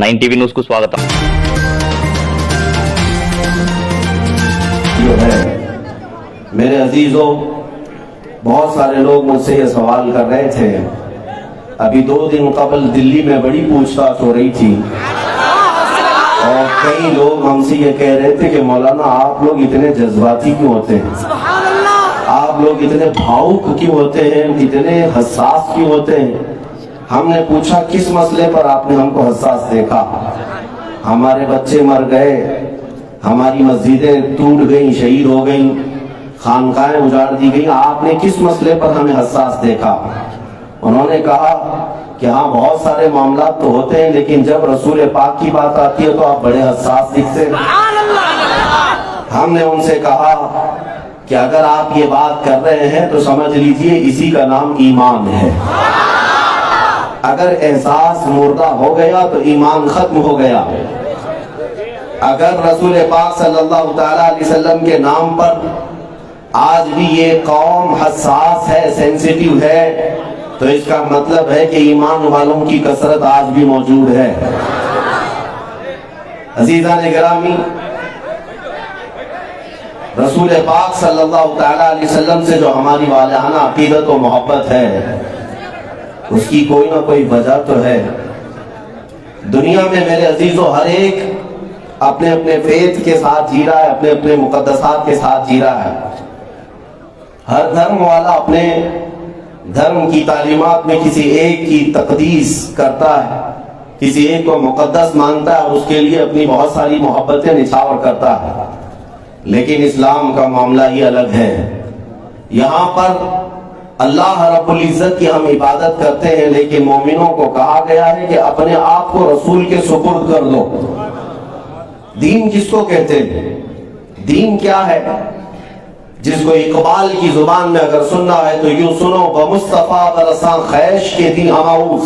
9 TV news को स्वागत। मेरे अजीजों, बहुत सारे लोग मुझसे ये सवाल कर रहे थे। अभी 2 दिन कबल दिल्ली में बड़ी पूछताछ हो रही थी और कई लोग हमसे ये कह रहे थे कि मौलाना आप लोग इतने जज्बाती क्यों होते हैं, आप लोग इतने भावुक क्यों होते हैं, इतने हसास क्यों होते हैं। हमने पूछा किस मसले पर आपने हमको हसास देखा। हमारे बच्चे मर गए, हमारी मस्जिदें टूट गई, शहीद हो गई, खानकाहें उजाड़ दी गई, आपने किस मसले पर हमें हसास देखा। उन्होंने कहा कि हाँ, बहुत सारे मामला तो होते हैं, लेकिन जब रसूल पाक की बात आती है तो आप बड़े हसास दिखते हैं। हमने उनसे कहा कि अगर आप ये बात कर रहे हैं तो समझ लीजिए इसी का नाम ईमान है। अगर एहसास मुर्दा हो गया तो ईमान खत्म हो गया। अगर रसूल पाक सल्लल्लाहु तआला अलैहि वसल्लम के नाम पर आज भी ये कौम हसास है, सेंसिटिव है, तो इसका मतलब है कि ईमान वालों की कसरत आज भी मौजूद है। अजीज़ान गिरामी, रसूल पाक सल्लल्लाहु तआला अलैहि वसल्लम से जो हमारी वालिहाना अकीदत और मोहब्बत है, उसकी कोई ना कोई वजह तो है। दुनिया में मेरे अजीजों हर एक अपने अपने फेथ के साथ जी रहा है, अपने अपने मुकद्दसात के साथ जी रहा है। हर धर्म वाला अपने धर्म की तालीमात में किसी एक की तकदीस करता है, किसी एक को मुकद्दस मानता है और उसके लिए अपनी बहुत सारी मोहब्बतें निछावर करता है। लेकिन इस्लाम का मामला ही अलग है। यहाँ पर अल्लाह रब्बुल इज्जत की हम इबादत करते हैं, लेकिन मोमिनों को कहा गया है कि अपने आप को रसूल के सुपुर्द कर दो। दीन किसको कहते हैं? दीन क्या है? जिसको इकबाल की जुबान में अगर सुनना है तो यूं सुनो, बमुस्तफा बरसा खैश के दी हमाऊस,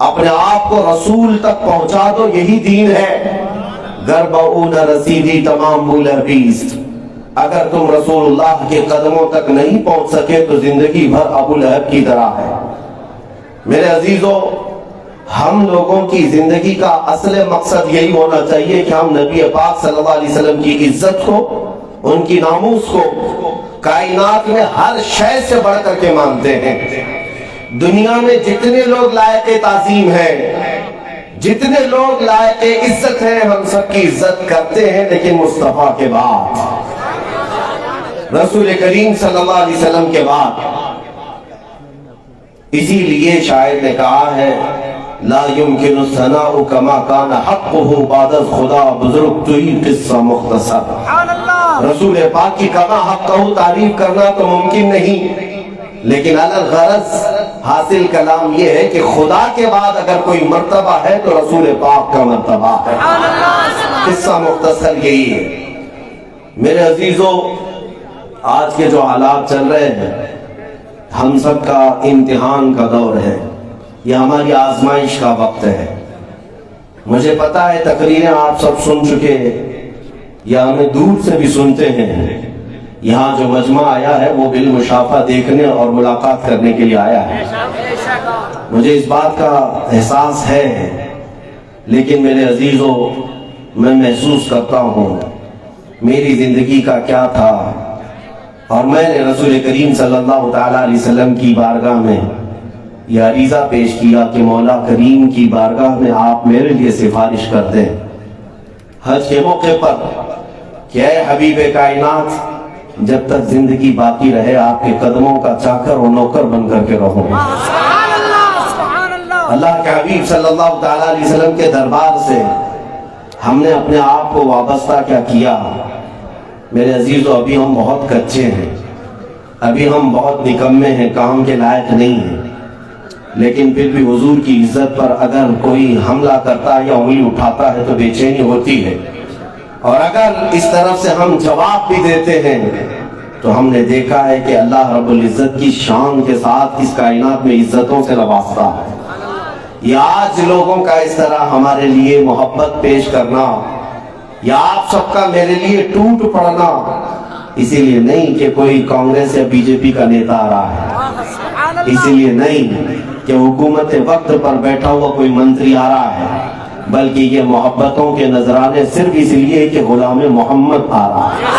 अपने आप को रसूल तक पहुंचा दो, यही दीन है। गर्बऊ न रसीदी तमाम बुलहबीस, अगर तुम रसूलुल्लाह के कदमों तक नहीं पहुंच सके तो जिंदगी भर अबू लहब की तरह है। मेरे अजीजों, हम लोगों की जिंदगी का असली मकसद यही होना चाहिए कि हम नबी पाक सल्लल्लाहु अलैहि वसल्लम की इज्जत को, उनकी नामूस को कायनात में हर शय से बढ़ करके मानते हैं। दुनिया में जितने लोग लायक ताजीम हैं, जितने लोग लायक इज्जत हैं, हम सबकी इज्जत करते हैं, लेकिन मुस्तफा के बाद, रसूल करीम सल्लल्लाहु अलैहि वसल्लम के बाद। इसीलिए शायर ने कहा है, ला युमकिनु सनाउ कमा काना हक़्क़ुहु बादल खुदा बुजुर्ग तुई किस्सा मुख्तसर। रसूल पाक की कमा हक़्क़ुहु तारीफ करना तो मुमकिन नहीं, लेकिन अलग गरज हासिल कलाम ये है कि खुदा के बाद अगर कोई मर्तबा है तो रसूल पाक का मर्तबा है। किस्सा मुख्तसर यही है। मेरे अजीजों, आज के जो हालात चल रहे हैं, हम सब का इम्तिहान का दौर है, यह हमारी आजमाइश का वक्त है। मुझे पता है तकरीरें आप सब सुन चुके हैं या हमें दूर से भी सुनते हैं। यहाँ जो मजमा आया है वो बिल मुशाफा देखने और मुलाकात करने के लिए आया है। मुझे इस बात का एहसास है, लेकिन मेरे अजीजों, मैं महसूस करता हूँ मेरी जिंदगी का क्या था, और मैंने रसूल करीम सल्लल्लाहु तआला अलैहि वसल्लम की बारगाह में यह अरीज़ा पेश किया कि मौला करीम की बारगाह में आप मेरे लिए सिफारिश कर दें हज के मौके पर कि ऐ हबीब कायनात, जब तक जिंदगी बाकी रहे आपके कदमों का चाकर और नौकर बन करके रहूं। अल्लाह के हबीब सल्लल्लाहु तआला अलैहि वसल्लम के दरबार से हमने अपने आप को वाबस्ता क्या किया। मेरे अजीजों, अभी हम बहुत कच्चे हैं, अभी हम बहुत निकम्मे हैं, काम के लायक नहीं हैं, लेकिन फिर भी हुजूर की इज्जत पर अगर कोई हमला करता है या उंगली उठाता है तो बेचैनी होती है। और अगर इस तरफ से हम जवाब भी देते हैं तो हमने देखा है कि अल्लाह रब्बुल इज्जत की शान के साथ इस कायनात में इज्जतों से नवाजता है। या आज लोगों का इस तरह हमारे लिए मोहब्बत पेश करना, या आप सबका मेरे लिए टूट पड़ना, इसीलिए नहीं कि कोई कांग्रेस या बीजेपी का नेता आ रहा है, इसीलिए नहीं कि हुकूमत वक्त पर बैठा हुआ कोई मंत्री आ रहा है, بلکہ یہ محبتوں کے نذرانے صرف اس لیے کہ غلام محمد آ رہا ہے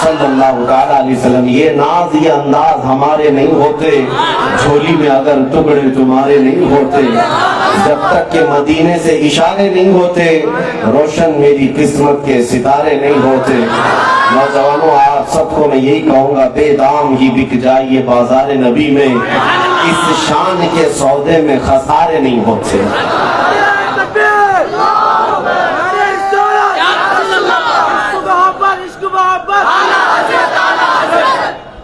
صلی اللہ تعالیٰ علیہ وسلم. یہ ناز یہ انداز ہمارے نہیں ہوتے، جھولی میں اگر ٹکڑے تمہارے نہیں ہوتے، جب تک کہ مدینے سے اشارے نہیں ہوتے، روشن میری قسمت کے ستارے نہیں ہوتے. نوجوانوں، آپ سب کو میں یہی کہوں گا، بے دام ہی بک جائیے بازار نبی میں، اس شان کے سودے میں خسارے نہیں ہوتے.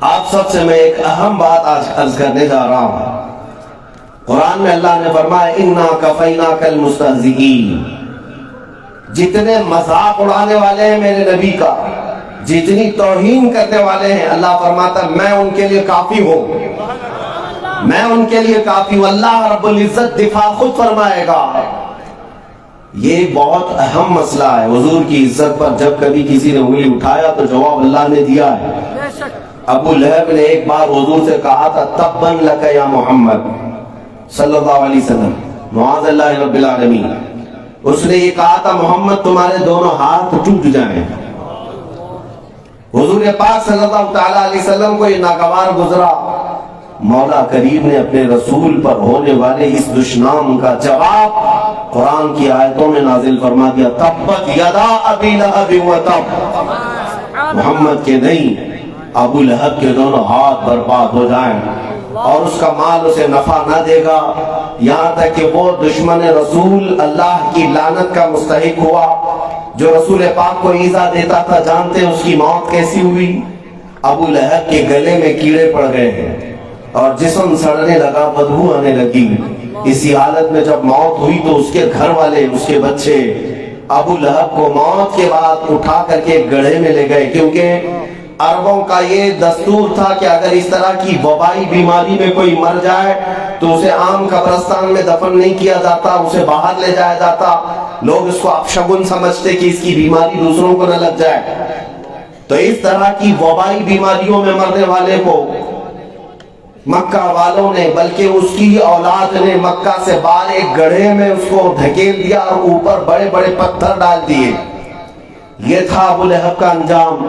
آپ سب سے میں ایک اہم بات آج عرض کرنے جا رہا ہوں. قرآن میں اللہ نے فرمایا اِنَّا كَفَيْنَاكَ الْمُسْتَهْزِئِينَ. جتنے مذاق اڑانے والے ہیں میرے نبی کا، جتنی توہین کرنے والے ہیں، اللہ فرماتا ہے میں ان کے لیے کافی ہوں، میں ان کے لیے کافی ہوں. اللہ رب العزت دفاع خود فرمائے گا. یہ بہت اہم مسئلہ ہے. حضور کی عزت پر جب کبھی کسی نے انگلی اٹھایا تو جواب اللہ نے دیا ہے. ابو لہب نے ایک بار حضور سے کہا تھا تبًا لک یا محمد صلی اللہ علیہ وسلم، معاذ اللہ رب العالمین. اس نے یہ کہا تھا محمد تمہارے دونوں ہاتھ ٹوٹ جائیں. حضور پاک صلی اللہ تعالیٰ علیہ وسلم کو یہ ناگوار گزرا. مولا کریم نے اپنے رسول پر ہونے والے اس دشنام کا جواب قرآن کی آیتوں میں نازل فرما دیا. تبت یدا ابی لہب و تب. محمد کے نہیں، ابو لہب کے دونوں ہاتھ برباد ہو جائیں اور اس کا مال اسے نفع نہ دے گا، یہاں تک کہ وہ دشمن رسول اللہ کی لعنت کا مستحق ہوا جو رسول پاک کو ایذا دیتا تھا. جانتے ہیں اس کی موت کیسی ہوئی؟ ابو لہب کے گلے میں کیڑے پڑ گئے ہیں اور جسم سڑنے لگا، بدبو آنے لگی. اسی حالت میں جب موت ہوئی تو اس کے گھر والے، اس کے بچے ابو لہب کو موت کے بعد اٹھا کر کے گڑھے میں لے گئے، کیونکہ عربوں کا یہ دستور تھا کہ اگر اس طرح کی وبائی بیماری میں کوئی مر جائے تو اسے عام قبرستان میں دفن نہیں کیا جاتا، اسے باہر لے جایا جاتا. لوگ اس کو اپشگن سمجھتے کہ اس کی بیماری دوسروں کو نہ لگ جائے. تو اس طرح کی وبائی بیماریوں میں مرنے والے کو مکہ والوں نے، بلکہ اس کی اولاد نے مکہ سے باہر ایک گڑھے میں اس کو دھکیل دیا اور اوپر بڑے بڑے پتھر ڈال دیے. یہ تھا ابو لہب کا انجام،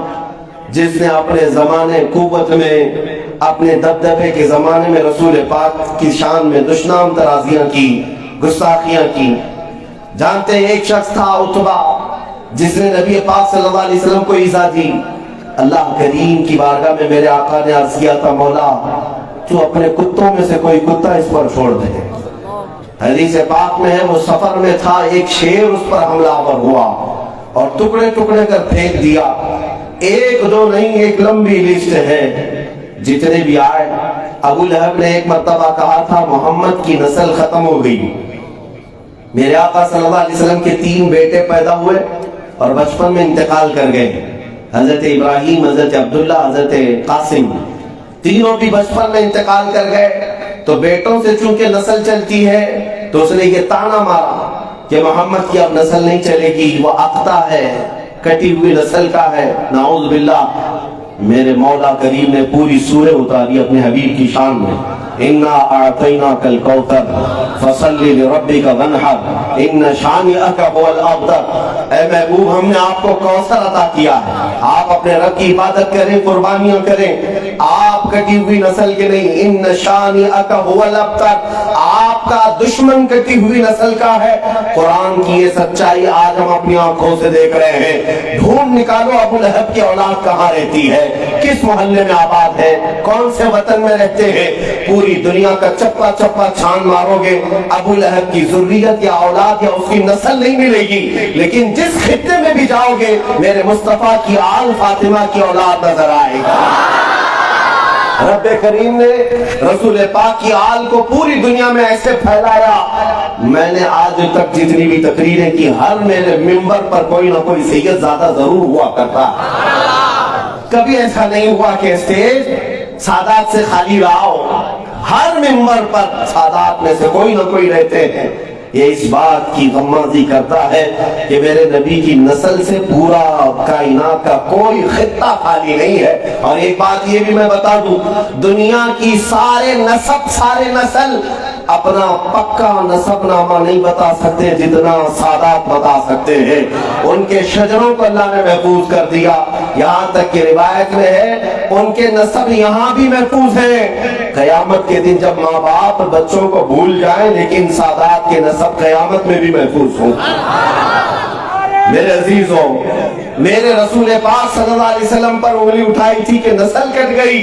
جس نے اپنے زمانے قوت میں، اپنے دبدبے کے زمانے میں رسول پاک کی شان میں دشنام ترازیاں کی، گستاخیاں کی. جانتے ہیں ایک شخص تھا عتبہ، جس نے نبی پاک صلی اللہ علیہ وسلم کو ایذا دی. اللہ کریم کی بارگاہ میں میرے آقا نے عرض کیا تھا مولا تو اپنے کتوں میں سے کوئی کتا اس پر چھوڑ دے. حدیث پاک میں ہے وہ سفر میں تھا، ایک شیر اس پر حملہ آور ہوا اور ٹکڑے ٹکڑے کر پھینک دیا. ایک دو نہیں، ایک لمبی لسٹ ہے جتنے بھی آئے. ابو لہب نے ایک مرتبہ کہا تھا محمد کی نسل ختم ہو گئی. میرے آقا صلی اللہ علیہ وسلم کے 3 بیٹے پیدا ہوئے اور بچپن میں انتقال کر گئے. حضرت ابراہیم، حضرت عبداللہ، حضرت قاسم، تینوں بھی بچپن میں انتقال کر گئے. تو بیٹوں سے چونکہ نسل چلتی ہے تو اس نے یہ طعنہ مارا کہ محمد کی اب نسل نہیں چلے گی، وہ اقتا ہے، کٹی ہوئی نسل کا ہے. نعوذ باللہ. میرے مولا کریم نے پوری سورہ اتاری اپنے حبیب کی شان میں. اِنَّا أَعْطَيْنَاكَ الْكَوْثَرَ فَصَلِّ لِرَبِّكَ وَانْحَرْ إِنَّ شَانِئَكَ هُوَ الْأَبْتَرُ. اے محبوب، ہم نے آپ کو کوثر عطا کیا ہے، آپ اپنے رب کی عبادت کریں، قربانیاں کریں. آپ کٹی ہوئی نسل کے نہیں. إِنَّ شَانِئَكَ هُوَ الْأَبْتَرُ. آپ کا دشمن کٹی ہوئی نسل کا ہے. قرآن کی یہ سچائی آج ہم اپنی آنکھوں سے دیکھ رہے ہیں. ڈھونڈ نکالو ابو لہب کی اولاد کہاں رہتی ہے، کس محلے میں آباد ہے، کون سے وطن میں رہتے ہیں. پوری دنیا کا چپا چپا چھان مارو گے، ابو لہب کی ذریت یا اولاد یا اس کی نسل نہیں ملے گی. لیکن جس خطے میں بھی جاؤ گے میرے مصطفیٰ کی آل فاطمہ کی اولاد نظر آئے گی. رب کریم نے رسول پاک کی آل کو پوری دنیا میں ایسے پھیلایا. میں نے آج تک جتنی بھی تقریریں کی، ہر میرے ممبر پر کوئی نہ کوئی سید زیادہ ضرور ہوا کرتا. کبھی ایسا نہیں ہوا کہ اسٹیج سادات سے خالی رہا ہو. ہر ممبر پر سادات میں سے کوئی نہ کوئی رہتے ہیں. یہ اس بات کی غمازی کرتا ہے کہ میرے نبی کی نسل سے پورا کائنات کا کوئی خطہ خالی نہیں ہے. اور ایک بات یہ بھی میں بتا دوں، دنیا کی سارے نسل अपना पक्का नसबनामा नहीं बता सकते जितना सादात बता सकते हैं। उनके शजरों को अल्लाह ने महफूज कर दिया, यहाँ तक कि रिवायत में है उनके नसब यहाँ भी महफूज है। कयामत के दिन जब माँ बाप बच्चों को भूल जाए लेकिन सादात के नसब कयामत में भी महफूज हो। मेरे अजीजों, मेरे रसूल पाक सल्लल्लाहु अलैहि वसल्लम पर उंगली उठाई थी कि नस्ल कट गई।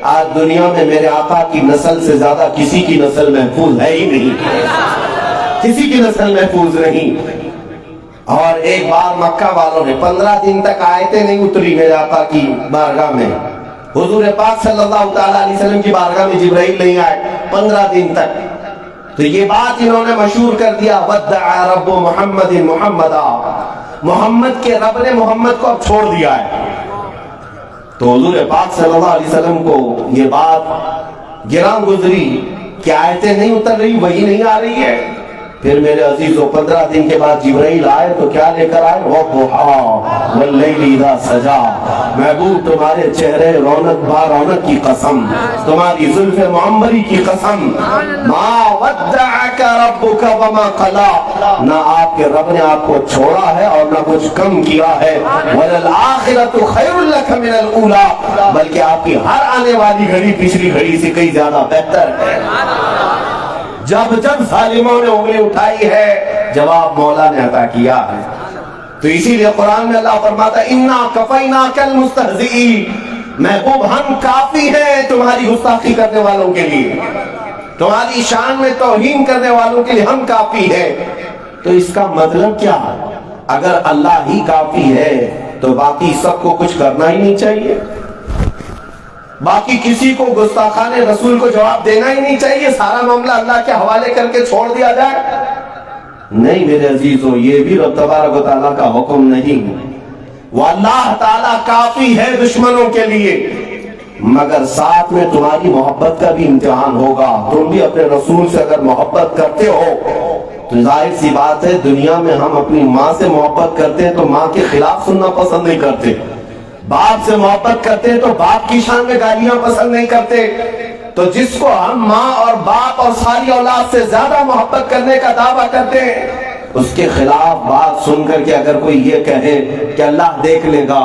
आज दुनिया में मेरे आका की नस्ल से ज्यादा किसी की नस्ल महफूज है ही नहीं, किसी की नस्ल महफूज नहीं। और एक बार मक्का वालों ने 15 दिन तक आयतें नहीं उतरी मेरे आका की बारगाह में। हुजूर पाक सल्लल्लाहु अलैहि वसल्लम की बारगाह में जिब्राइल नहीं आए 15 दिन तक। तो ये बात इन्होंने मशहूर कर दिया, वद्दअ रब्बु मुहम्मदिन मुहम्मदा, मोहम्मद के रब ने मोहम्मद को अब छोड़ दिया है। तो हुजूर पाक सल्लल्लाहु अलैहि वसल्लम को ये बात गिरां गुजरी कि आयतें नहीं उतर रही, वही नहीं आ रही है। फिर मेरे अजीजों 15 दिन के बाद जिब्राइल आए तो क्या लेकर आए, वल्लैलि इज़ा सजा, महबूब तुम्हारे चेहरे रौनक बा रौनक की कसम, तुम्हारी जुल्फ़े मुअम्मरी की कसम, मा वद्दअक रब्बुका वमा क़ला, ना आपके रब ने आपको छोड़ा है और ना कुछ कम किया है। वलल आखिरतु खैरुल लक मिनल ऊला, बल्कि आपकी हर आने वाली घड़ी पिछली घड़ी से कहीं ज्यादा बेहतर है। जब जब जालिमों ने उंगली उठाई है जवाब मौला ने अता किया है। तो इसीलिए कुरान में अल्लाह फरमाता है इन्ना कफैनाकल मुस्तहज़िईन, महबूब हम काफी हैं तुम्हारी गुस्ताखी करने वालों के लिए, तुम्हारी शान में तौहीन करने वालों के लिए हम काफी है। तो इसका मतलब क्या, अगर अल्लाह ही काफी है तो बाकी सबको कुछ करना ही नहीं चाहिए, बाकी किसी को गुस्ताखाने रसूल को जवाब देना ही नहीं चाहिए, सारा मामला अल्लाह के हवाले करके छोड़ दिया जाए। नहीं मेरे अजीजों, ये भी रब तबारक व तआला का हुक्म नहीं। वो अल्लाह ताला काफी है दुश्मनों के लिए, मगर साथ में तुम्हारी मोहब्बत का भी इम्तिहान होगा। तुम भी अपने रसूल से अगर मोहब्बत करते हो तो जाहिर सी बात है, दुनिया में हम अपनी माँ से मोहब्बत करते हैं तो माँ के खिलाफ सुनना पसंद नहीं करते, बाप से मोहब्बत करते हैं तो बाप की शान में गालियां पसंद नहीं करते। तो जिसको हम माँ और बाप और सारी औलाद से ज्यादा मोहब्बत करने का दावा करते हैं, उसके खिलाफ बात सुनकर के अगर कोई ये कहे कि अल्लाह देख लेगा,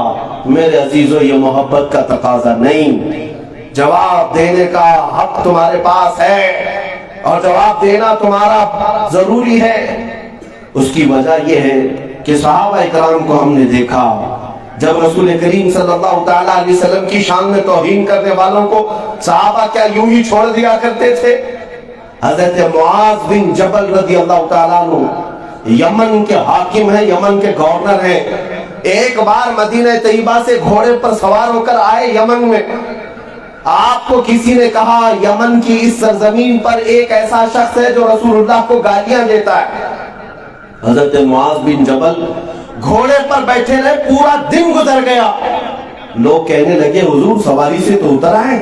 मेरे अजीजों ये मोहब्बत का तकाजा नहीं। जवाब देने का हक तुम्हारे पास है और जवाब देना तुम्हारा जरूरी है। उसकी वजह यह है कि सहाबा इकराम को हमने देखा, जब रसूल करीम सल्लल्लाहु ताला अलैहि वसल्लम की शान में तौहीन करने वालों को सहाबा क्या यूं ही छोड़ दिया करते थे। हजरत मुआज बिन जबल रज़ी अल्लाह ताला अन्हु यमन के हाकिम हैं, यमन के गवर्नर हैं। एक बार मदीना तैयबा से घोड़े पर सवार होकर आए यमन में। आपको किसी ने कहा यमन की इस सरजमीन पर एक ऐसा शख्स है जो रसूलुल्लाह को गालियां देता है। हजरत मुआज बिन जबल घोड़े पर बैठे रहे, पूरा दिन गुजर गया। लोग कहने लगे हुजूर सवारी से तो उतर आए,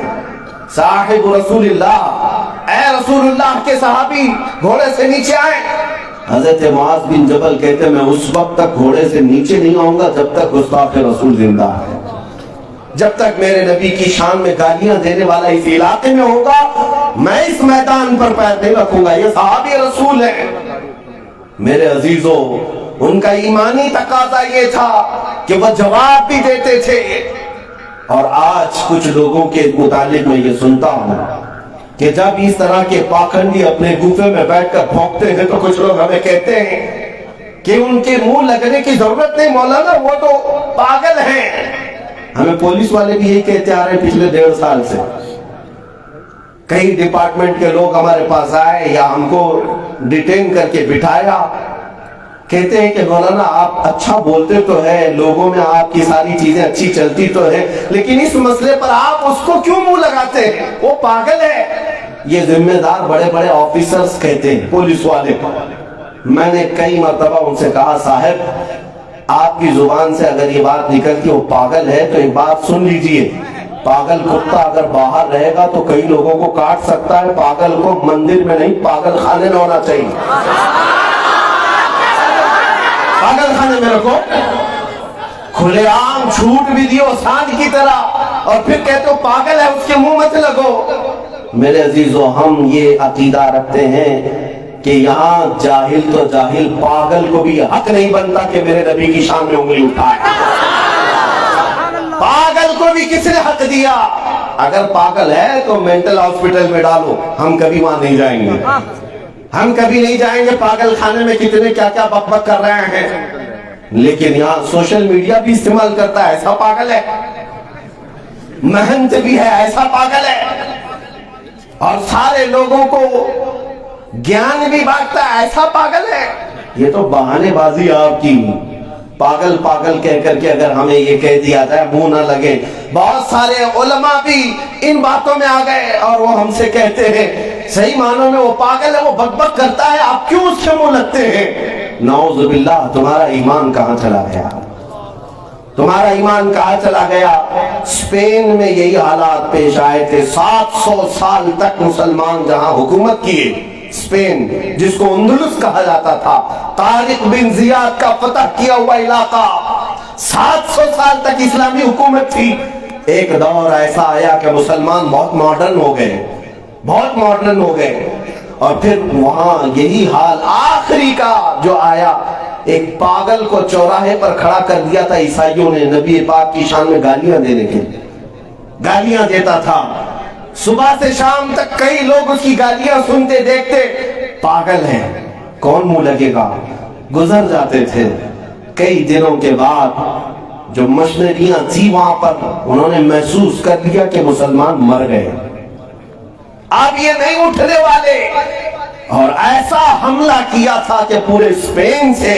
साहिब रसूलुल्लाह, ऐ रसूलुल्लाह के सहाबी घोड़े से नीचे आए। हजरत मुआज बिन जबल कहते मैं उस वक्त तक घोड़े से नीचे नहीं आऊंगा जब तक गुस्ताख रसूल जिंदा है, जब तक मेरे नबी की शान में गालियां देने वाला इस इलाके में होगा, मैं इस मैदान पर पैर नहीं रखूंगा। ये सहाबी रसूल है। मेरे अजीजों, उनका ईमानी तकाजा ये था कि वह जवाब भी देते थे। और आज कुछ लोगों के मुतालिक मैं ये सुनता हूँ कि जब इस तरह के पाखंडी अपने गुफे में बैठकर भौंकते हैं तो कुछ लोग हमें कहते हैं कि उनके मुंह लगने की जरूरत नहीं मौलाना, वो तो पागल हैं। हमें पुलिस वाले भी यही कहते आ रहे हैं पिछले 1.5 साल से। कई डिपार्टमेंट के लोग हमारे पास आए या हमको डिटेन करके बिठाया, कहते हैं कि मौलाना आप अच्छा बोलते तो है, लोगों में आपकी सारी चीजें अच्छी चलती तो है, लेकिन इस मसले पर आप उसको क्यों मुंह लगाते हैं, वो पागल है। ये जिम्मेदार बड़े बड़े ऑफिसर्स कहते हैं, पुलिस वाले। मैंने कई मर्तबा उनसे कहा साहब आपकी जुबान से अगर ये बात निकलती वो पागल है तो एक बात सुन लीजिए, पागल कुत्ता अगर बाहर रहेगा तो कई लोगों को काट सकता है, पागल को मंदिर में नहीं पागल खाने में होना चाहिए। पागल खाने में रखो, खुलेआम छूट भी दियो सांड की तरह और फिर कहते हो पागल है, उसके मुंह मत लगो। میرے عزیزو ہم یہ عقیدہ رکھتے ہیں کہ یہاں جاہل تو جاہل، پاگل کو بھی حق نہیں بنتا کہ میرے نبی کی شان میں انگلی اٹھائے۔ پاگل کو بھی کس نے حق دیا؟ اگر پاگل ہے تو مینٹل ہاسپٹل میں ڈالو، ہم کبھی وہاں نہیں جائیں گے، ہم کبھی نہیں جائیں گے۔ پاگل خانے میں کتنے کیا کیا بک بک کر رہے ہیں، لیکن یہاں سوشل میڈیا بھی استعمال کرتا ہے، ایسا پاگل ہے، محنت بھی ہے، ایسا پاگل ہے، اور سارے لوگوں کو گیان بھی بانٹتا ہے، ایسا پاگل ہے۔ یہ تو بہانے بازی آپ کی، پاگل پاگل کہہ کر کے اگر ہمیں یہ کہہ دیا جائے منہ نہ لگے۔ بہت سارے علماء بھی ان باتوں میں آ گئے اور وہ ہم سے کہتے ہیں صحیح معنوں میں وہ پاگل ہے، وہ بک بک کرتا ہے، آپ کیوں اس سے منہ لگتے ہیں؟ نعوذ باللہ، تمہارا ایمان کہاں چلا گیا؟ تمہارا ایمان کہاں چلا گیا؟ اسپین میں یہی حالات پیش آئے تھے، 700 سال تک مسلمان جہاں حکومت کیے، اسپین جس کو اندلس کہا جاتا تھا، طارق بن زیاد کا فتح کیا ہوا علاقہ، 700 سال تک اسلامی حکومت تھی۔ ایک دور ایسا آیا کہ مسلمان بہت ماڈرن ہو گئے، بہت ماڈرن ہو گئے، اور پھر وہاں یہی حال آخری کا جو آیا، ایک پاگل کو چوراہے پر کھڑا کر دیا تھا عیسائیوں نے، نبی پاک کی شان میں گالیاں دینے کے لیے، گالیاں دیتا تھا، صبح سے شام تک کئی لوگ اس کی گالیاں سنتے دیکھتے، پاگل ہے، کون منہ لگے گا، گزر جاتے تھے۔ کئی دنوں کے بعد جو مشنریاں تھی وہاں پر، انہوں نے محسوس کر لیا کہ مسلمان مر گئے، اب یہ نہیں اٹھنے والے، اور ایسا حملہ کیا تھا کہ پورے اسپین سے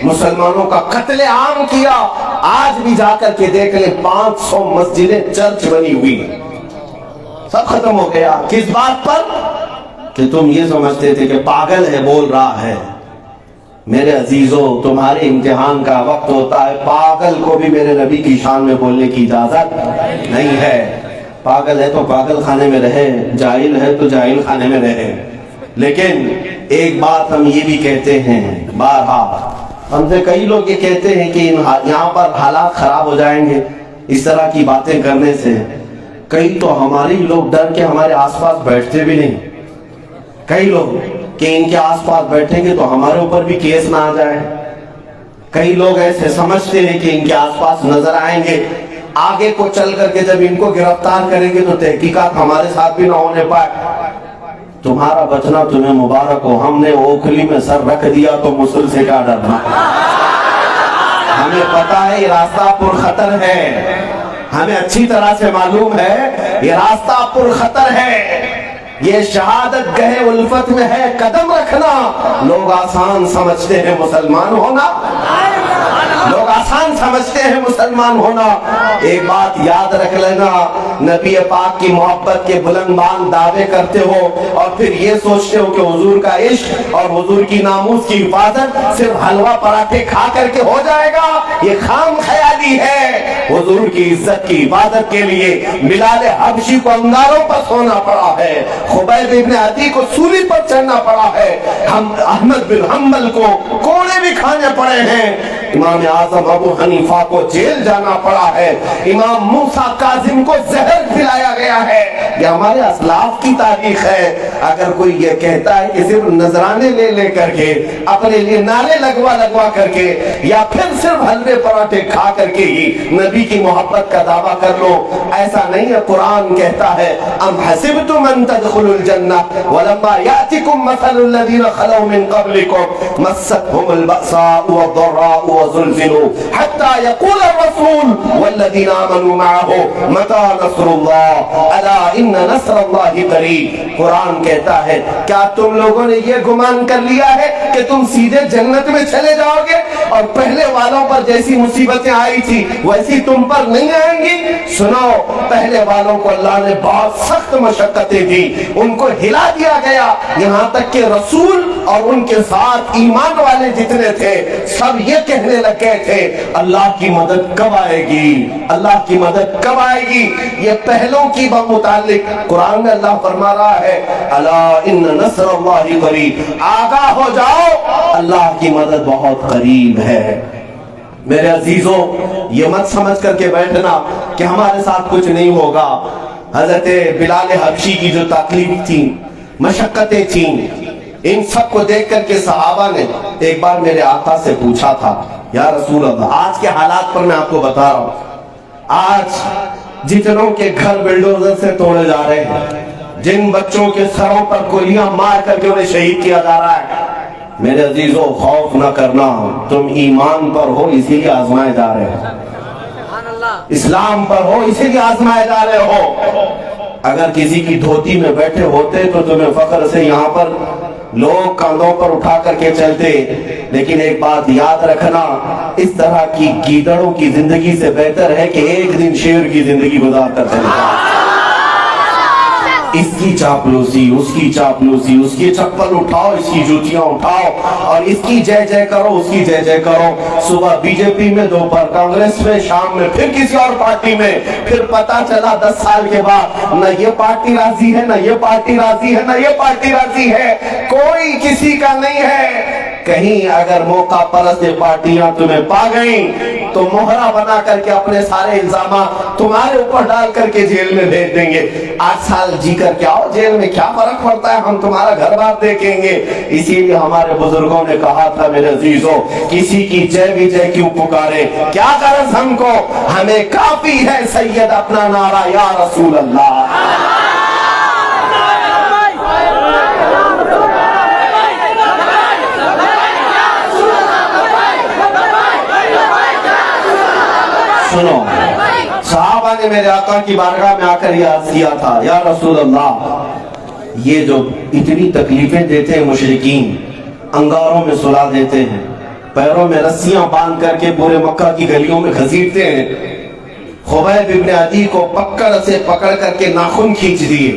مسلمانوں کا قتل عام کیا۔ آج بھی جا کر کے دیکھ لیں، 500 مسجدیں چرچ بنی ہوئی ہیں، سب ختم ہو گیا۔ کس بات پر؟ کہ تم یہ سمجھتے تھے کہ پاگل ہے بول رہا ہے۔ میرے عزیزو، تمہارے امتحان کا وقت ہوتا ہے، پاگل کو بھی میرے نبی کی شان میں بولنے کی اجازت نہیں ہے۔ پاگل ہے تو پاگل خانے میں رہے، جاہل ہے تو جاہل خانے میں رہے۔ لیکن ایک بات ہم یہ بھی کہتے ہیں، بارہا ہم سے کئی لوگ یہ کہتے ہیں کہ یہاں پر حالات خراب ہو جائیں گے اس طرح کی باتیں کرنے سے۔ کئی تو ہمارے لوگ ڈر کے ہمارے آس پاس بیٹھتے بھی نہیں، کئی لوگ کہ ان کے آس پاس بیٹھیں گے تو ہمارے اوپر بھی کیس نہ آ جائے۔ کئی لوگ ایسے سمجھتے ہیں کہ ان کے آس پاس نظر آئیں گے، آگے کو چل کر کے جب ان کو گرفتار کریں گے تو تحقیقات ہمارے ساتھ بھی نہ ہونے پائے۔ تمہارا بچنا تمہیں مبارک ہو، ہم نے اوکھلی میں سر رکھ دیا تو مسل سے کیا ڈرنا۔ ہمیں پتا ہے یہ راستہ پر خطر ہے، ہمیں اچھی طرح سے معلوم ہے یہ راستہ پر خطر ہے، یہ شہادت گہے الفت میں ہے قدم رکھنا۔ لوگ آسان سمجھتے ہیں مسلمان ہونا، لوگ آسان سمجھتے ہیں مسلمان ہونا۔ ایک بات یاد رکھ لینا، نبی پاک کی محبت کے بلند بان دعوے کرتے ہو اور پھر یہ سوچتے ہو کہ حضور کا عشق اور حضور کی ناموس کی حفاظت صرف حلوہ پراٹھے کھا کر کے ہو جائے گا، یہ خام خیالی ہے۔ حضور کی عزت کی حفاظت کے لیے بلال حبشی کو انگاروں پر سونا پڑا ہے، خبیب ابن عدی کو سولی پر چڑھنا پڑا ہے، ہم احمد بن حنبل کو کوڑے بھی کھانے پڑے ہیں، امام اعظم ابو حنیفہ کو جیل جانا پڑا ہے، امام موسیٰ کاظم کو زہر کھلایا گیا ہے۔ یہ ہمارے اسلاف کی تاریخ ہے۔ اگر کوئی یہ کہتا ہے کہ صرف نذرانے لے لے کر کے، اپنے لیے نعرے لگوا کر کے، یا پھر صرف حلوے پراٹھے کھا کر کے ہی نبی کی محبت کا دعویٰ کر لو، ایسا نہیں ہے۔ قرآن کہتا ہے ام حسبتم ان تدخلوا الجنہ ولما یأتکم مثل الذین خلوا من قبلکم مستهم البأساء والضراء وزلزلوا حتى يقول الرسول والذین آمنوا معه متى نصر اللہ الا ان نصر اللہ قریب۔ قرآن کہتا ہے کیا تم لوگوں نے یہ گمان کر لیا ہے کہ تم سیدھے جنت میں چلے جاؤ گے اور پہلے والوں پر جیسی مصیبتیں آئی تھی ویسی تم پر نہیں آئیں گی؟ سنو، پہلے والوں کو اللہ نے بہت سخت مشقتیں دی، ان کو ہلا دیا گیا، یہاں تک کہ رسول اور ان کے ساتھ ایمان والے جتنے تھے سب یہ کہنے لگ گئے تھے اللہ کی مدد کب آئے گی، اللہ کی مدد کب آئے گی۔ یہ پہلوں کی متعلق قرآن میں اللہ فرما رہا ہے الا ان نصر اللہ قریب، آگاہ ہو جاؤ اللہ کی مدد بہت قریب ہے۔ میرے عزیزوں، یہ مت سمجھ کر کے بیٹھنا کہ ہمارے ساتھ کچھ نہیں ہوگا۔ हजरत बिलाल हबशी की जो तकलीफ थी, मशक्कतें थी, इन सब को देख करके सहाबा ने एक बार मेरे आका से पूछा था, या रसूल अल्लाह, आज के हालात पर मैं आपको बता रहा हूं, आज जितनों के घर बिल्डोजर से तोड़े जा रहे हैं, जिन बच्चों के सरों पर गोलियां मार करके उन्हें शहीद किया जा रहा है, मेरे अजीजों खौफ न करना, तुम ईमान पर हो इसीलिए आजमाए जा रहे हो, इस्लाम पर हो इसीलिए आजमाए जा रहे हो। अगर किसी की धोती में बैठे होते तो तुम्हें फख्र से यहाँ पर लोग कंधों पर उठा करके चलते, लेकिन एक बात याद रखना, इस तरह की गीदड़ों की जिंदगी से बेहतर है कि एक दिन शेर की जिंदगी गुजार कर चले। इसकी चापलूसी, उसकी चापलूसी, उसकी चप्पल उठाओ, इसकी जूतियां उठाओ, और इसकी जय जय करो, उसकी जय जय करो। सुबह बीजेपी में, दोपहर कांग्रेस में, शाम में फिर किसी और पार्टी में, फिर पता चला 10 साल के बाद न ये पार्टी राजी है, न ये पार्टी राजी है, न ये पार्टी राजी है, कोई किसी का नहीं है। कहीं अगर मौका परस्त पार्टियां तुम्हें पा गई तो मोहरा बना करके अपने सारे इल्जाम तुम्हारे ऊपर डाल करके जेल में भेज देंगे। 8 साल जी करके आओ, जेल में क्या फर्क पड़ता है, हम तुम्हारा घर बार देखेंगे। इसीलिए हमारे बुजुर्गों ने कहा था, मेरे अजीजों, किसी की जय विजय क्यों पुकारे, क्या गरज हमको, हमें काफी है सैयद अपना नारा या रसूल अल्लाह। सुनो, सहाबा ने मेरे आका की बारगाह में आकर यह अर्ज किया था, या रसूल अल्लाह, ये जो इतनी तकलीफें देते हैं मुशरिकीन, अंगारों में सुला देते हैं, पैरों में रस्सियां बांध करके पूरे मक्का की गलियों में घसीटते हैं, खुबैब इब्न अदी को पकड़ से पकड़ करके नाखून खींच दिए,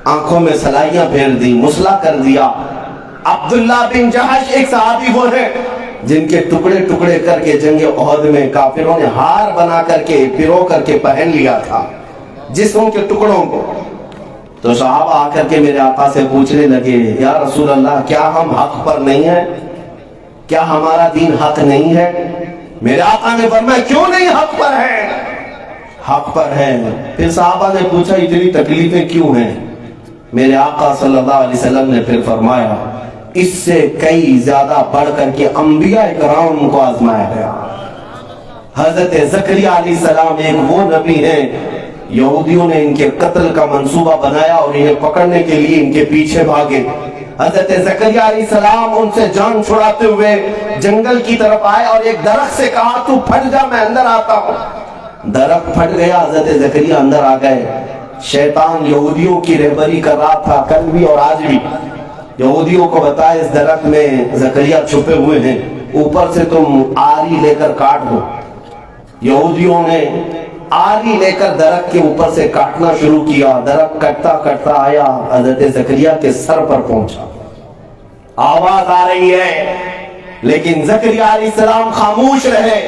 आंखों में सलाइयां फेर दी, मुसला कर दिया। अब्दुल्ला बिन जहश एक सहाबी वो है जिनके टुकड़े टुकड़े करके जंगे ओहद में काफिरों ने हार बना करके पिरो करके पहन लिया था जिस्मों के टुकड़ों को। तो सहाबा आकर के मेरे आका से पूछने लगे, या रसूल अल्लाह, क्या हम हक पर नहीं है, क्या हमारा दीन हक नहीं है? मेरे आका ने फरमाया, क्यों नहीं हक पर है, हक पर है। फिर सहाबा ने पूछा, इतनी तकलीफें क्यों हैं? मेरे आका सल्लल्लाहु अलैहि वसल्लम ने फिर फरमाया, इससे कई ज्यादा बढ़ करके अंबिया इकराम को आजमाया गया। हजरत ज़करिया अलैहिस्सलाम एक वो नबी है, यहूदियों ने इनके कत्ल का मंसूबा बनाया और इन्हें पकड़ने के लिए इनके पीछे भागे। हजरत ज़करिया अलैहिस्सलाम उनसे जान छुड़ाते हुए जंगल की तरफ आए और एक दरख्त से कहा, तू फट जा, मैं अंदर आता हूँ। दरख्त फट गया, हजरत ज़करिया अंदर आ गए। शैतान यहूदियों की रहबरी कर रहा था, कल भी और आज भी। यहूदियों को बताया, इस दरख्त में ज़करिया छुपे हुए हैं, ऊपर से तुम आरी लेकर काट दो। यहूदियों ने आरी लेकर दरख्त के ऊपर से काटना शुरू किया। दरख्त कटता कटता आया, हजरत ज़करिया के सर पर पहुंचा। आवाज आ रही है, लेकिन ज़करिया अलैहिस्सलाम खामोश रहे।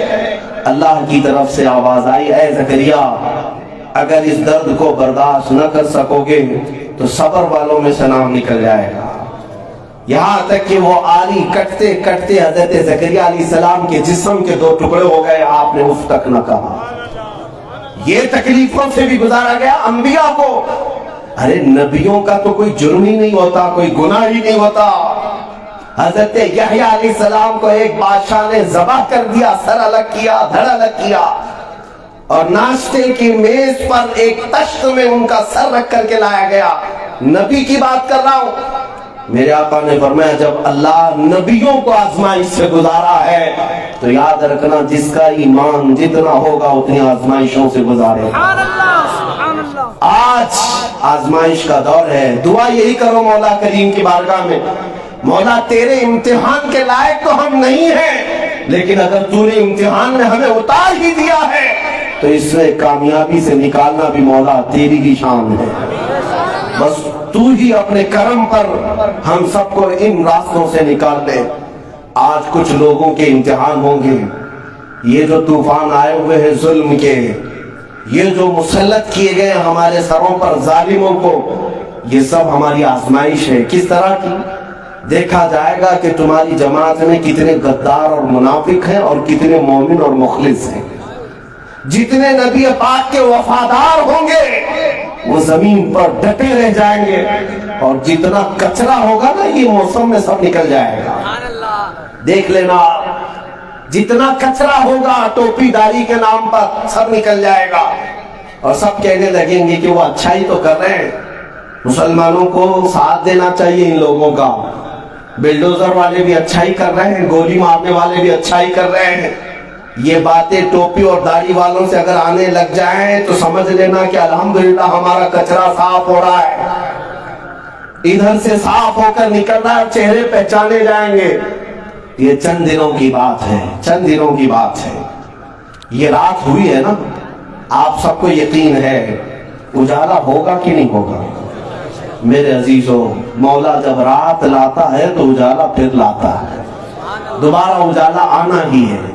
अल्लाह की तरफ से आवाज आई, ऐ ज़करिया, अगर इस दर्द को बर्दाश्त न कर सकोगे तो सब्र वालों में से नाम निकल जाएगा। यहाँ तक कि वो आरी कटते कटते हजरत ज़करिया अलैहिस्सलाम के जिस्म के 2 टुकड़े हो गए। आपने उफ तक न कहा। ये तकलीफों से भी गुजारा गया अंबिया को। अरे नबियों का तो कोई जुर्म ही नहीं होता, कोई गुनाह ही नहीं होता। हजरत यहया अलैहिस्सलाम को एक बादशाह ने ज़बह कर दिया, सर अलग किया, धड़ अलग किया, और नाश्ते की मेज पर एक तश्त में उनका सर रख करके लाया गया। नबी की बात कर रहा हूं। मेरे आका ने फरमाया, जब अल्लाह नबियों को आजमाइश से गुजारा है तो याद रखना, जिसका ईमान जितना होगा उतनी आजमाइशों से गुजारे। आज आजमाइश का दौर है। दुआ यही करो मौला करीम की बारगाह में, मौला तेरे इम्तिहान के लायक तो हम नहीं हैं, लेकिन अगर तूने इम्तिहान में हमें उतार ही दिया है तो इससे कामयाबी से निकालना भी मौला तेरी ही शान है। बस तू ही अपने करम पर हम सबको इन रास्तों से निकाल ले। आज कुछ लोगों के इम्तिहान होंगे। ये जो तूफान आए हुए हैं जुल्म के, ये जो मुसल्लत किए गए हमारे सरों पर जालिमों को, ये सब हमारी आजमाइश है। किस तरह की? देखा जाएगा कि तुम्हारी जमात में कितने गद्दार और मुनाफिक हैं और कितने मोमिन और मुखलिस हैं। जितने नबी पाक के वफादार होंगे वो जमीन पर डटे रह जाएंगे, और जितना कचरा होगा ना ये मौसम में सब निकल जाएगा। देख लेना, जितना कचरा होगा टोपीदारी के नाम पर सब निकल जाएगा, और सब कहने लगेंगे कि वो अच्छाई तो कर रहे हैं। मुसलमानों को साथ देना चाहिए इन लोगों का। बिल्डोजर वाले भी अच्छाई कर रहे हैं, गोली मारने वाले भी अच्छाई कर रहे हैं। ये बातें टोपी और दाढ़ी वालों से अगर आने लग जाएं तो समझ लेना कि अल्हम्दुलिल्लाह हमारा कचरा साफ हो रहा है, इधर से साफ होकर निकल रहा है, चेहरे पहचाने जाएंगे। ये चंद दिनों की बात है, चंद दिनों की बात है। ये रात हुई है ना, आप सबको यकीन है उजाला होगा कि नहीं होगा? मेरे अजीजों, मौला जब रात लाता है तो उजाला फिर लाता है, दोबारा उजाला आना ही है।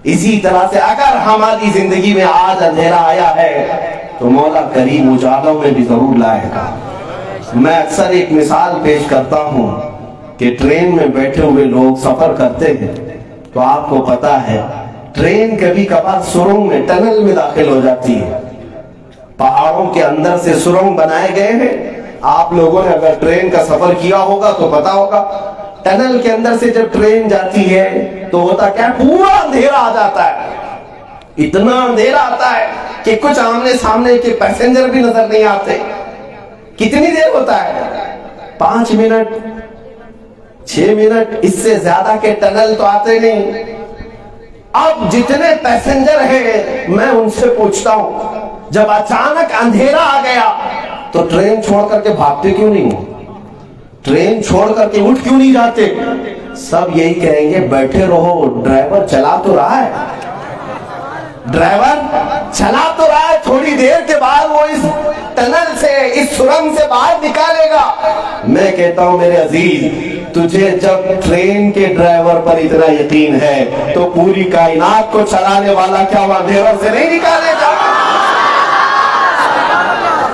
इसी तरह से अगर हमारी जिंदगी में आज अंधेरा आया है तो मौला करीम उजालों में भी जरूर लाएगा। मैं अक्सर एक मिसाल पेश करता हूँ कि ट्रेन में बैठे हुए लोग सफर करते हैं तो आपको पता है ट्रेन कभी कभार सुरंग में, टनल में दाखिल हो जाती है। पहाड़ों के अंदर से सुरंग बनाए गए हैं। आप लोगों ने अगर ट्रेन का सफर किया होगा तो पता होगा, टनल के अंदर से जब ट्रेन जाती है तो होता क्या, पूरा अंधेरा आ जाता है। इतना अंधेरा आता है कि कुछ आमने सामने के पैसेंजर भी नजर नहीं आते। कितनी देर होता है? 5 मिनट, 6 मिनट, इससे ज्यादा के टनल तो आते नहीं। अब जितने पैसेंजर हैं मैं उनसे पूछता हूं, जब अचानक अंधेरा आ गया तो ट्रेन छोड़ करके भागते क्यों नहीं हो? ट्रेन छोड़ करके उठ क्यों नहीं जाते? सब यही कहेंगे बैठे रहो, ड्राइवर चला तो रहा है, ड्राइवर चला तो रहा है, थोड़ी देर के बाद वो इस टनल से, इस सुरंग से बाहर निकालेगा। मैं कहता हूं मेरे अजीज, तुझे जब ट्रेन के ड्राइवर पर इतना यकीन है तो पूरी कायनात को चलाने वाला क्या वो अंधेरों से नहीं निकालेगा?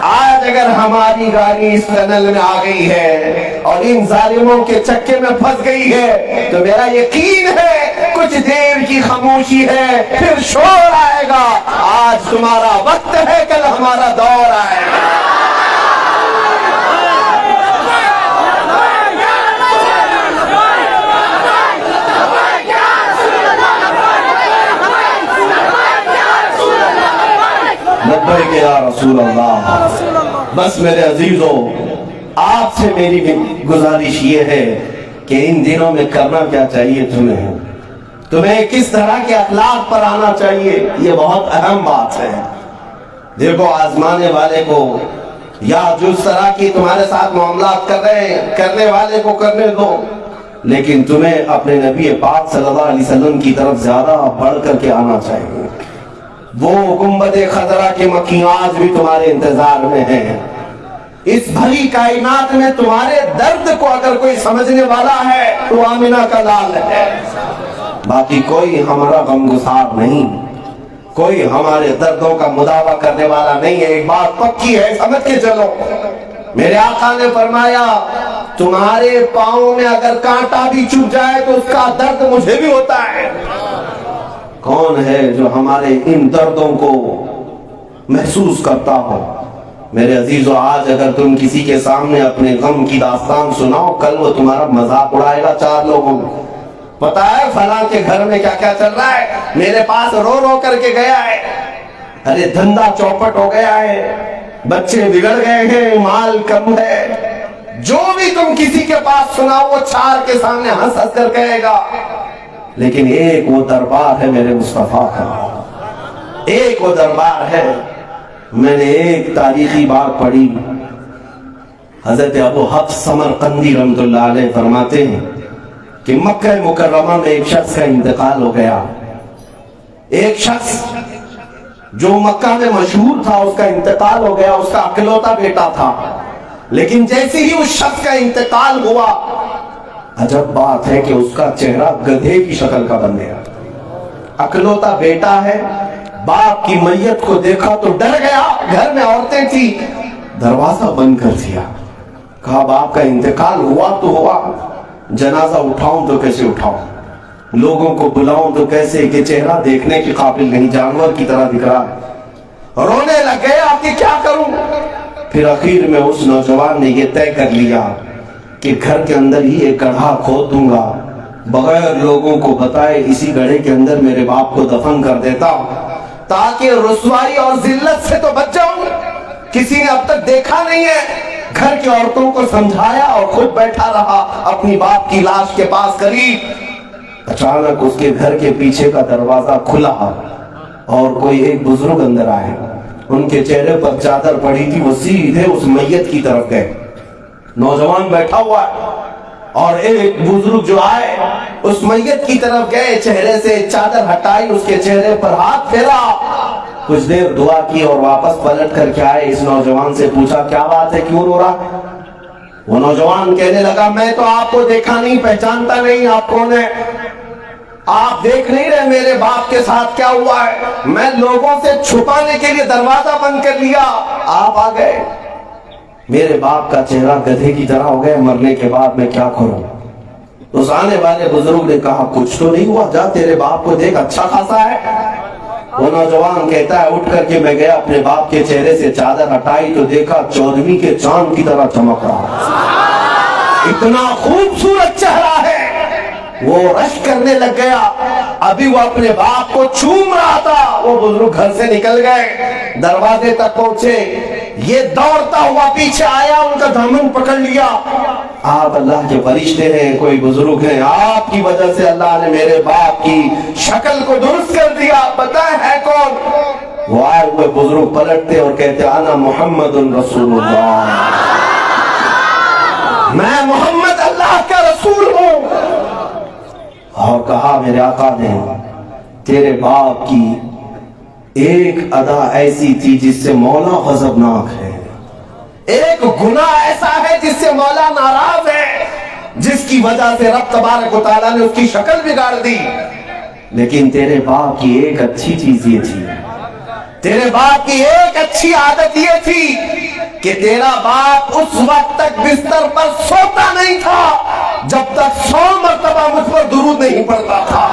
आज अगर हमारी गाड़ी इस टनल में आ गई है और इन जालिमों के चक्के में फंस गई है तो मेरा यकीन है कुछ देर की खामोशी है, फिर शोर आएगा। आज तुम्हारा वक्त है, कल हमारा दौर आएगा। लब्बैक या रसूल अल्लाह। बस मेरे अजीजों, आपसे मेरी गुजारिश ये है कि इन दिनों में करना क्या चाहिए तुम्हें किस तरह के अखलाक पर आना चाहिए, ये बहुत अहम बात है। देखो, आजमाने वाले को या जिस तरह की तुम्हारे साथ मामलात कर रहे हैं करने वाले को करने दो, लेकिन तुम्हें अपने नबी पाक सल्लल्लाहु अलैहि वसल्लम की तरफ ज्यादा बढ़ करके आना चाहिए। वो गुंबद खजरा के मक्खी आज भी तुम्हारे इंतजार में हैं। इस भरी कायनात में तुम्हारे दर्द को अगर कोई समझने वाला है तो आमिना का लाल है। बाकी कोई हमारा गमगुसार नहीं, कोई हमारे दर्दों का मुदावा करने वाला नहीं है। एक बात पक्की है, समझ के चलो। मेरे आका ने फरमाया, तुम्हारे पाँव में अगर कांटा भी चुभ जाए तो उसका दर्द मुझे भी होता है। कौन है जो हमारे इन दर्दों को महसूस करता हो? मेरे अजीजों, आज अगर तुम किसी के सामने अपने गम की दास्तान सुनाओ, कल वो तुम्हारा मजाक उड़ाएगा 4 लोगों को। पता है फलां के घर में क्या क्या चल रहा है, मेरे पास रो रो करके गया है, अरे धंधा चौपट हो गया है, बच्चे बिगड़ गए हैं, माल कम है। जो भी तुम किसी के पास सुनाओ वो 4 के सामने हंस हंस कर कहेगा। लेकिन एक वो दरबार है मेरे मुस्तफा का, एक वो दरबार है। मैंने एक तारीखी बात पढ़ी, हजरत अबू हफ्स समरकंदी रहमतुल्लाह अलैह फरमाते हैं कि मक्का मुकर्रमा में एक शख्स का इंतकाल हो गया। एक शख्स जो मक्का में मशहूर था उसका इंतकाल हो गया, उसका अकेलौता बेटा था। लेकिन जैसे ही उस शख्स का इंतकाल हुआ, अजब बात है कि उसका चेहरा गधे की शक्ल का बन गया। अकेलौता बेटा है, बाप की मैयत को देखा तो डर गया। घर में औरतें थी, दरवाजा बंद कर दिया। कहा बाप का इंतकाल हुआ तो हुआ, जनाजा उठाऊं तो कैसे उठाऊं? लोगों को बुलाऊं तो कैसे कि चेहरा देखने के काबिल नहीं, जानवर की तरह दिख रहा है। रोने लग गया कि क्या करूं। फिर आखिर में उस नौजवान ने ये तय कर लिया कि घर के अंदर ही एक गड्ढा खोद दूंगा, बगैर लोगों को बताए इसी गड्ढे के अंदर मेरे बाप को दफन कर देता ताकि रुसवाई और जिल्लत से तो बच जाऊं। किसी ने अब तक देखा नहीं है। घर की औरतों को समझाया और खुद बैठा रहा अपनी बाप की लाश के पास करीब। अचानक उसके घर के पीछे का दरवाजा खुला और कोई एक बुजुर्ग अंदर आए। उनके चेहरे पर चादर पड़ी थी, वो सीधे उस मैयत की तरफ गए। नौजवान बैठा हुआ है और एक बुजुर्ग जो आए उस मैयत की तरफ गए, चेहरे से चादर हटाई, उसके चेहरे पर हाथ फेरा, कुछ देर दुआ की और वापस पलट कर के आए। इस नौजवान से पूछा क्या बात है, क्यों रो रहा है? वो नौजवान कहने लगा मैं तो आपको देखा नहीं, पहचानता नहीं, आप कौन है? आप देख नहीं रहे मेरे बाप के साथ क्या हुआ है? मैं लोगों से छुपाने के लिए दरवाजा बंद कर लिया, आप आ गए। मेरे बाप का चेहरा गधे की तरह हो गया, मरने के बाद मैं क्या करूं? उस आने वाले बुजुर्ग ने कहा कुछ तो नहीं हुआ, जा तेरे बाप को देख, अच्छा खासा है। वो नौजवान कहता है उठ करके मैं गया, अपने बाप के चेहरे से चादर हटाई तो देखा 14वीं के चांद की तरह चमक रहा। इतना खूबसूरत चेहरा है। वो रश करने लग गया। अभी वो अपने बाप को चूम रहा था, वो बुजुर्ग घर से निकल गए, दरवाजे तक पहुंचे। ये दौड़ता हुआ पीछे आया, उनका दामन पकड़ लिया। आप अल्लाह के फरिश्ते हैं, कोई बुजुर्ग हैं, आपकी वजह से अल्लाह ने मेरे बाप की शक्ल को दुरुस्त कर दिया, बताए है कौन? वो आए हुए बुजुर्ग पलटते और कहते आना मोहम्मदुन रसूलुल्लाह, मैं मोहम्मद अल्लाह का रसूल हूं। और कहा मेरे आका ने तेरे बाप की एक अदा ऐसी थी जिससे मौला गजबनाक है, एक गुनाह ऐसा है जिससे मौला नाराज है, जिसकी वजह से रब तबारक व तआला ने उसकी शक्ल बिगाड़ दी। लेकिन तेरे बाप की एक अच्छी चीज ये थी, तेरे बाप की एक अच्छी आदत ये थी कि तेरा बाप उस वक्त तक बिस्तर पर सोता नहीं था जब तक 100 मरतबा मुझ पर दुरूद नहीं पड़ता था।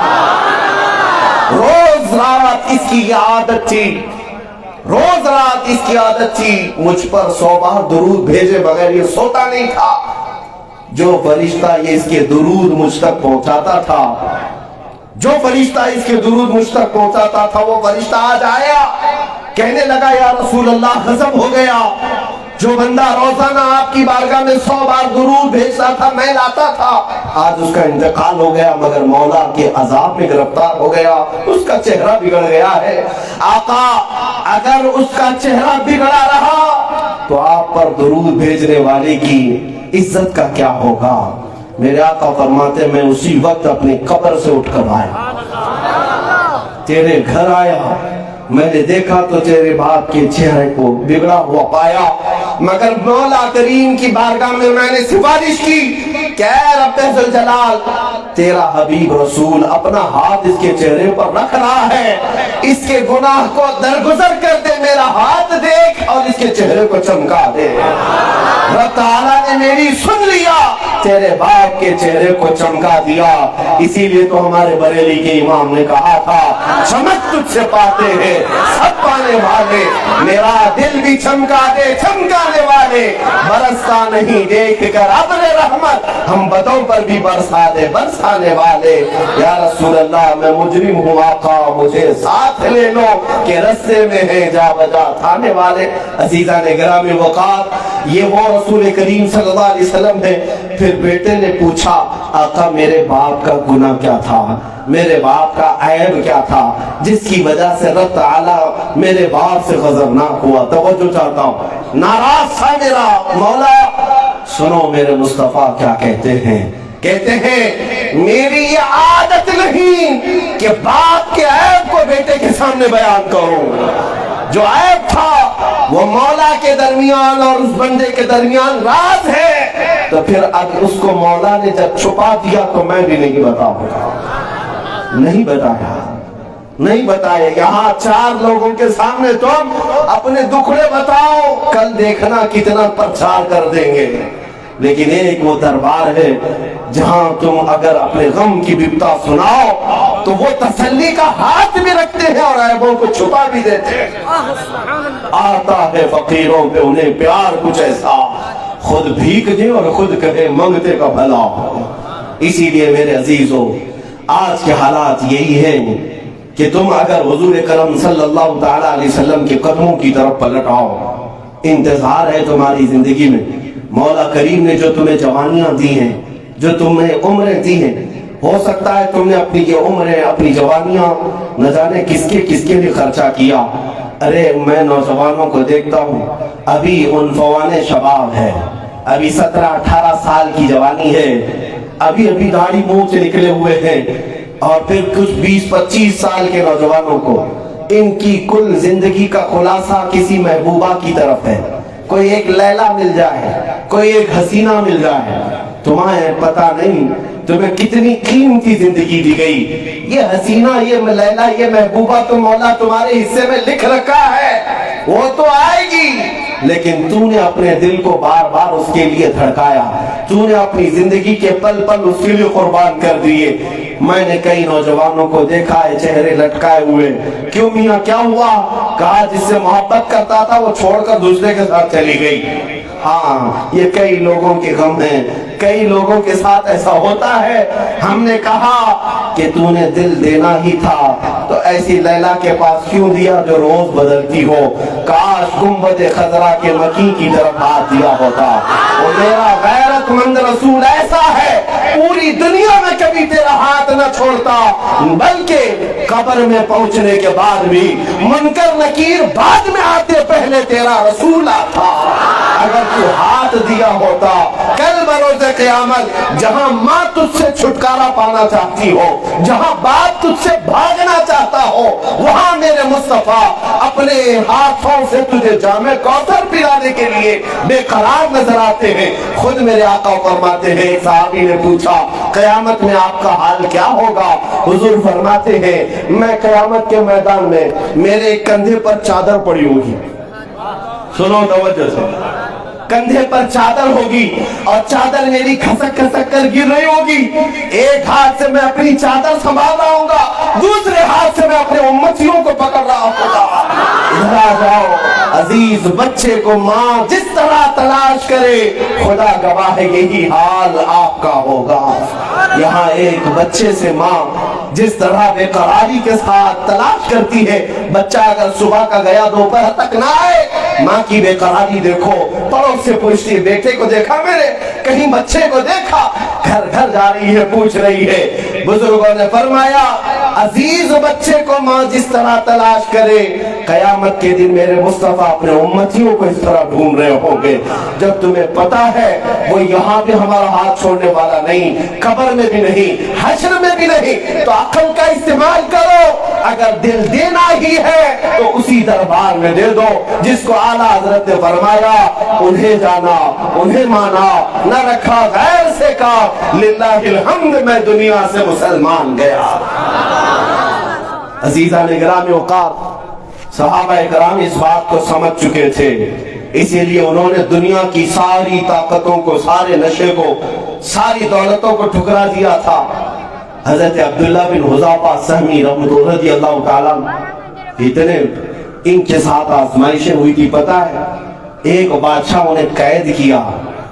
रोज रात इसकी आदत थी, रोज रात इसकी आदत थी मुझ पर 100 बार दुरूद भेजे बगैर ये सोता नहीं था। जो फरिश्ता ये इसके दुरूद मुझ तक पहुंचाता था, जो फरिश्ता इसके दुरूद मुझ तक पहुंचाता था, वो फरिश्ता आज आया, कहने लगा या रसूल अल्लाह गजब हो गया, जो बंदा रोजाना आपकी बारगाह में 100 बार दुरूद भेजता था, मैं लाता था, आज उसका इंतकाल हो गया, मगर मौला के अजाब में गिरफ्तार हो गया, उसका चेहरा बिगड़ गया है। आका अगर उसका चेहरा बिगड़ा रहा तो आप पर दुरूद भेजने वाले की इज्जत का क्या होगा? मेरे आका फरमाते मैं उसी वक्त अपनी कब्र से उठकर आया, तेरे घर आया, मैंने देखा तो तेरे बाप के चेहरे को बिगड़ा हुआ पाया, मगर मौला करीम की बारगाह में मैंने सिफारिश की क्या रब्बे जुल जलाल, तेरा हबीब रसूल अपना हाथ इसके चेहरे पर रख रहा है, इसके गुनाह को दरगुजर कर दे, मेरा हाथ देख और इसके चेहरे को चमका दे। रब ताला ने मेरी सुन लिया, तेरे बाप के चेहरे को चमका दिया। इसीलिए तो हमारे बरेली के इमाम ने कहा था चमक तुझसे पाते हैं सब पाने वाले, मेरा दिल भी चमका दे चमकाने वाले, बरसता नहीं देख कर अब्र रहमत, हम बदों पर भी बरसा दे बरसाने वाले। या रसूल अल्लाह मैं मुजरिम हूँ आका, मुझे साथ ले लो कि रस्ते में है जा बजा थाने वाले। अजीजा ने गिरामी वक़ार, ये वो रसूल करीम सल्लल्लाहु अलैहि वसल्लम है। फिर बेटे ने पूछा आका मेरे बाप का गुनाह क्या था, मेरे बाप का ऐब क्या था जिसकी वजह से रब ताला मेरे बाप से गजबनाक हुआ? तवज्जो चाहता हूँ, नाराज था मेरा मौला। सुनो मेरे मुस्तफा क्या कहते हैं, कहते हैं मेरी ये आदत नहीं कि बाप के ऐब को बेटे के सामने बयान करूं। जो ऐब था वो मौला के दरमियान और उस बंदे के दरमियान राज है, तो फिर अब उसको मौला ने जब छुपा दिया तो मैं भी नहीं बताऊंगा। नहीं बताया, नहीं बताए। यहाँ 4 लोगों के सामने तुम अपने दुखड़े बताओ, कल देखना कितना प्रचार कर देंगे। لیکن ایک وہ دربار ہے جہاں تم اگر اپنے غم کی بپتا سناؤ تو وہ تسلی کا ہاتھ بھی رکھتے ہیں اور عیبوں کو چھپا بھی دیتے ہیں. آتا ہے فقیروں پہ انہیں پیار کچھ ایسا، خود بھیک دے اور خود کہے منگتے کا بھلا. اسی لیے میرے عزیزو، آج کے حالات یہی ہیں کہ تم اگر حضور کرم صلی اللہ تعالیٰ علیہ وسلم کے قدموں کی طرف پلٹ آؤ. انتظار ہے تمہاری زندگی میں. مولا کریم نے جو تمہیں جوانیاں دی ہیں، جو تمہیں عمریں دی ہیں، ہو سکتا ہے تم نے اپنی یہ عمریں، اپنی جوانیاں نہ جانے کس کے لیے خرچہ کیا. ارے میں نوجوانوں کو دیکھتا ہوں، ابھی عنفوان شباب ہے، ابھی 17-18 سال کی جوانی ہے، ابھی داڑھی منہ سے نکلے ہوئے ہیں. اور پھر کچھ 20-25 سال کے نوجوانوں کو ان کی کل زندگی کا خلاصہ کسی محبوبہ کی طرف ہے. کوئی ایک لیلا مل جائے، کوئی ایک حسینہ مل جائے. تمہیں پتہ نہیں تمہیں کتنی قیمتی زندگی دی گئی. یہ حسینہ، یہ لیلا، یہ محبوبہ تو مولا تمہارے حصے میں لکھ رکھا ہے، وہ تو آئے گی. لیکن تو نے اپنے دل کو بار بار اس کے لیے دھڑکایا، تو نے اپنی زندگی کے پل پل اس کے لیے قربان کر دیے. میں نے کئی نوجوانوں کو دیکھا ہے چہرے لٹکائے ہوئے. کیوں میاں کیا ہوا؟ کہا جس سے محبت کرتا تھا وہ چھوڑ کر دوسرے کے ساتھ چلی گئی. ہاں، یہ کئی لوگوں کے غم ہیں، کئی لوگوں کے ساتھ ایسا ہوتا ہے. ہم نے کہا کہ تو نے دل دینا ہی تھا تو ایسی لیلا کے پاس کیوں دیا جو روز بدلتی ہو. کاش گنبد خضرا کے مکی کی طرف ہاتھ دیا ہوتا. وہ میرا غیرت مند رسول ایسا ہے پوری دنیا میں کبھی تیرا ہاتھ نہ چھوڑتا، بلکہ قبر میں پہنچنے کے بعد بھی منکر نکیر بعد میں آتے، پہلے تیرا رسول آتا. اگر تو ہاتھ دیا ہوتا کل بروز قیامت، جہاں ماں تجھ سے چھٹکارا پانا چاہتی ہو، جہاں باپ تجھ سے بھاگنا چاہتا ہو، وہاں میرے مصطفیٰ اپنے ہاتھوں سے تجھے جام کوثر پلانے کے لیے بے قرار نظر آتے ہیں. خود میرے آقا فرماتے ہیں، ایک صحابی نے پوچھا قیامت میں آپ کا حال کیا ہوگا؟ حضور فرماتے ہیں میں قیامت کے میدان میں میرے کندھے پر چادر پڑی ہوگی. سنو توجہ سے، کندھے پر چادر ہوگی اور چادر میری کھسک کھسک کر گر رہی ہوگی. ایک ہاتھ سے میں اپنی چادر سنبھال رہا ہوں گا، دوسرے ہاتھ سے میں اپنے امتیوں کو پکڑ رہا ہوں گا. ادھر آ جاؤ. عزیز بچے کو ماں جس طرح تلاش کرے، خدا گواہ ہے یہی حال آپ کا ہوگا. یہاں ایک بچے سے ماں جس طرح بے قراری کے ساتھ تلاش کرتی ہے، بچہ اگر صبح کا گیا دوپہر تک نہ آئے، ماں کی بے قراری دیکھو. پڑوس سے پوچھتی ہے بیٹے کو دیکھا میں نے، کہیں بچے کو دیکھا؟ گھر گھر جا رہی ہے، پوچھ رہی ہے. بزرگوں نے فرمایا عزیز بچے کو ماں جس طرح تلاش کرے، قیامت کے دن میرے مصطفیٰ اپنے امتیوں کو اس طرح ڈھونڈ رہے ہوں گے. جب تمہیں پتا ہے وہ یہاں پہ ہمارا ہاتھ چھوڑنے والا نہیں، قبر میں بھی نہیں، حشر میں بھی نہیں، تو عقل کا استعمال کرو. اگر دل دینا ہی ہے تو اسی دربار میں دے دو جس کو اعلیٰ حضرت نے فرمایا انہیں جانا، انہیں مانا، نہ رکھا غیر سے کا. للہ الحمد میں دنیا سے مسلمان گیا. عزیزان گرامی وقار، صحابہ کرام اس بات کو سمجھ چکے تھے، اسی لیے انہوں نے دنیا کی ساری طاقتوں کو، سارے نشے کو، ساری دولتوں کو ٹھکرا دیا تھا. حضرت عبداللہ بن حذافہ سہمی رضی اللہ تعالیٰ اتنے ان کے ساتھ آزمائشیں ہوئی تھی پتہ ہے. ایک بادشاہ انہیں قید کیا،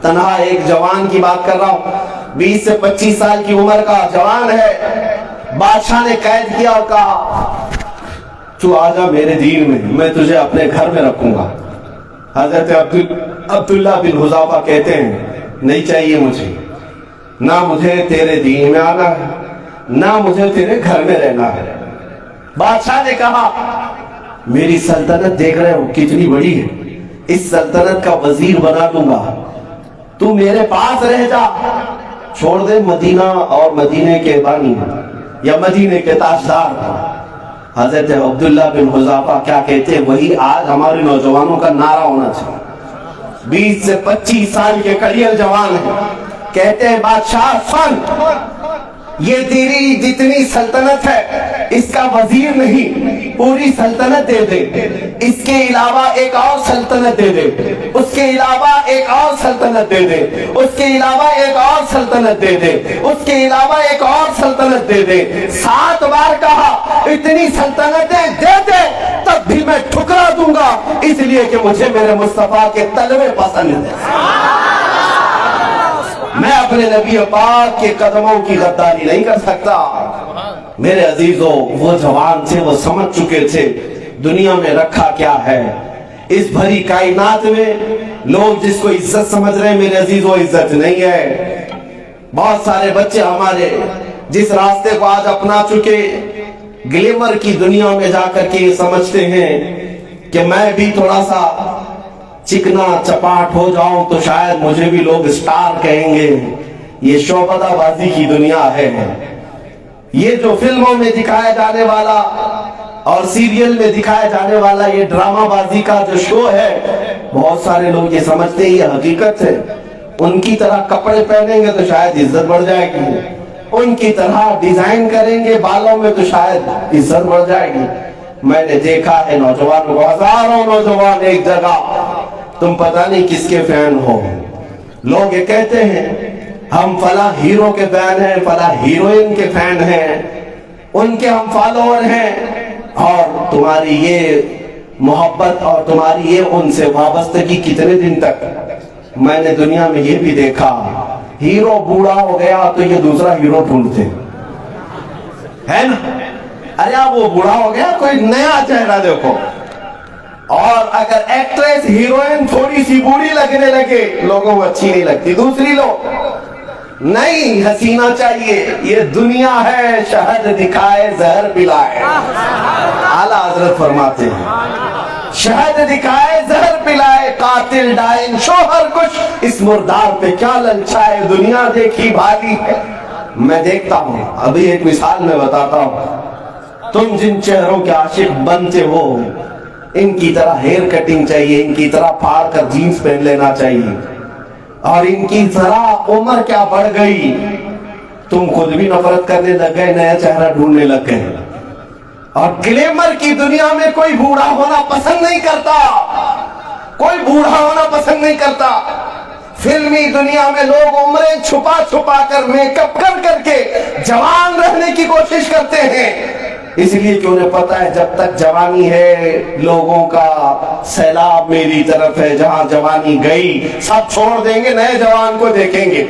تنہا ایک جوان کی بات کر رہا ہوں، 20 سے 25 سال کی عمر کا جوان ہے. بادشاہ نے قید کیا اور کہا تو آجا میرے دین میں تجھے اپنے گھر میں رکھوں گا. حضرت عبداللہ بن حذافہ کہتے ہیں نہیں چاہیے مجھے، نہ مجھے تیرے دین میں آنا ہے، نہ مجھے تیرے گھر میں رہنا ہے. بادشاہ نے کہا میری سلطنت دیکھ رہے ہو کتنی بڑی ہے، اس سلطنت کا وزیر بنا دوں گا، تو میرے پاس رہ جا. چھوڑ دے مدینہ اور مدینے کے بانی یا مدینے کے تاجدار. حضرت عبداللہ بن حذافہ کیا کہتے ہیں، وہی آج ہمارے نوجوانوں کا نعرہ ہونا چاہیے. 20 سے 25 سال کے کڑیل جوان ہیں، کہتے ہیں بادشاہ سن، یہ تیری جتنی سلطنت ہے اس کا وزیر نہیں، پوری سلطنت دے دے، اس کے علاوہ ایک اور سلطنت دے دے، اس کے علاوہ ایک اور سلطنت دے دے، اس کے علاوہ ایک اور سلطنت دے دے، اس کے علاوہ ایک اور سلطنت دے دے۔ 7 بار کہا اتنی سلطنتیں دے دے تب بھی میں ٹھکرا دوں گا، اس لیے کہ مجھے میرے مصطفیٰ کے تلوے پسند ہیں۔ میں اپنے نبی پاک کے قدموں کی غداری نہیں کر سکتا۔ میرے عزیزوں، وہ جوان تھے، وہ سمجھ چکے تھے دنیا میں رکھا کیا ہے۔ اس بھری کائنات میں لوگ جس کو عزت سمجھ رہے ہیں، میرے عزیزوں عزت نہیں ہے۔ بہت سارے بچے ہمارے جس راستے کو آج اپنا چکے، گلیمر کی دنیا میں جا کر کے یہ سمجھتے ہیں کہ میں بھی تھوڑا سا چکنا چپاٹ ہو جاؤں تو شاید مجھے بھی لوگ اسٹار کہیں گے۔ یہ شعبدہ بازی کی دنیا ہے۔ یہ جو فلموں میں دکھایا جانے والا اور سیریل میں دکھایا جانے والا یہ ڈرامہ بازی کا جو شو ہے، بہت سارے لوگ یہ سمجھتے ہیں یہ حقیقت ہے۔ ان کی طرح کپڑے پہنیں گے تو شاید عزت بڑھ جائے گی، ان کی طرح ڈیزائن کریں گے بالوں میں تو شاید عزت بڑھ جائے گی۔ میں نے دیکھا ہے نوجوانوں کو، ہزاروں نوجوان ایک جگہ، تم پتہ نہیں کس کے فین ہو۔ لوگ یہ کہتے ہیں ہم فلاں ہیرو کے فین ہیں، فلاں ہیروئن کے فین ہیں، ان کے ہم فالوور ہیں، اور تمہاری یہ محبت اور تمہاری یہ ان سے وابستگی کتنے دن تک؟ میں نے دنیا میں یہ بھی دیکھا، ہیرو بوڑھا ہو گیا تو یہ دوسرا ہیرو ڈھونڈتے ہے نا۔ ارے وہ بوڑھا ہو گیا، کوئی نیا چہرہ دیکھو۔ اور اگر ایکٹریس ہیروئن تھوڑی سی بوڑھی لگنے لگے، لوگوں کو اچھی نہیں لگتی، دوسری لو نہیں، حسینہ چاہیے۔ یہ دنیا ہے، شہد دکھائے زہر پلائے۔ اعلیٰ حضرت فرماتے ہیں شہد دکھائے زہر پلائے، قاتل ڈائن شوہر کش، اس مردار پہ کیا للچائے، دنیا دیکھی بھالی ہے۔ میں دیکھتا ہوں، ابھی ایک مثال میں بتاتا ہوں، تم جن چہروں کے عاشق بنتے ہو ان کی طرح ہیئر کٹنگ چاہیے، ان کی طرح پھاڑ کر جینز پہن لینا چاہیے، اور ان کی ذرا عمر کیا بڑھ گئی، تم خود بھی نفرت کرنے لگ گئے، نیا چہرہ ڈھونڈنے لگ گئے۔ اور گلیمر کی دنیا میں کوئی بوڑھا ہونا پسند نہیں کرتا، کوئی بوڑھا ہونا پسند نہیں کرتا۔ فلمی دنیا میں لوگ عمریں چھپا چھپا کر میک اپ کر کر کے جوان رہنے کی کوشش کرتے ہیں، اس لیے کہ انہیں پتا ہے جب تک جوانی ہے لوگوں کا سیلاب میری طرف ہے، جہاں جوانی گئی سب چھوڑ دیں گے، نئے جوان کو دیکھیں گے۔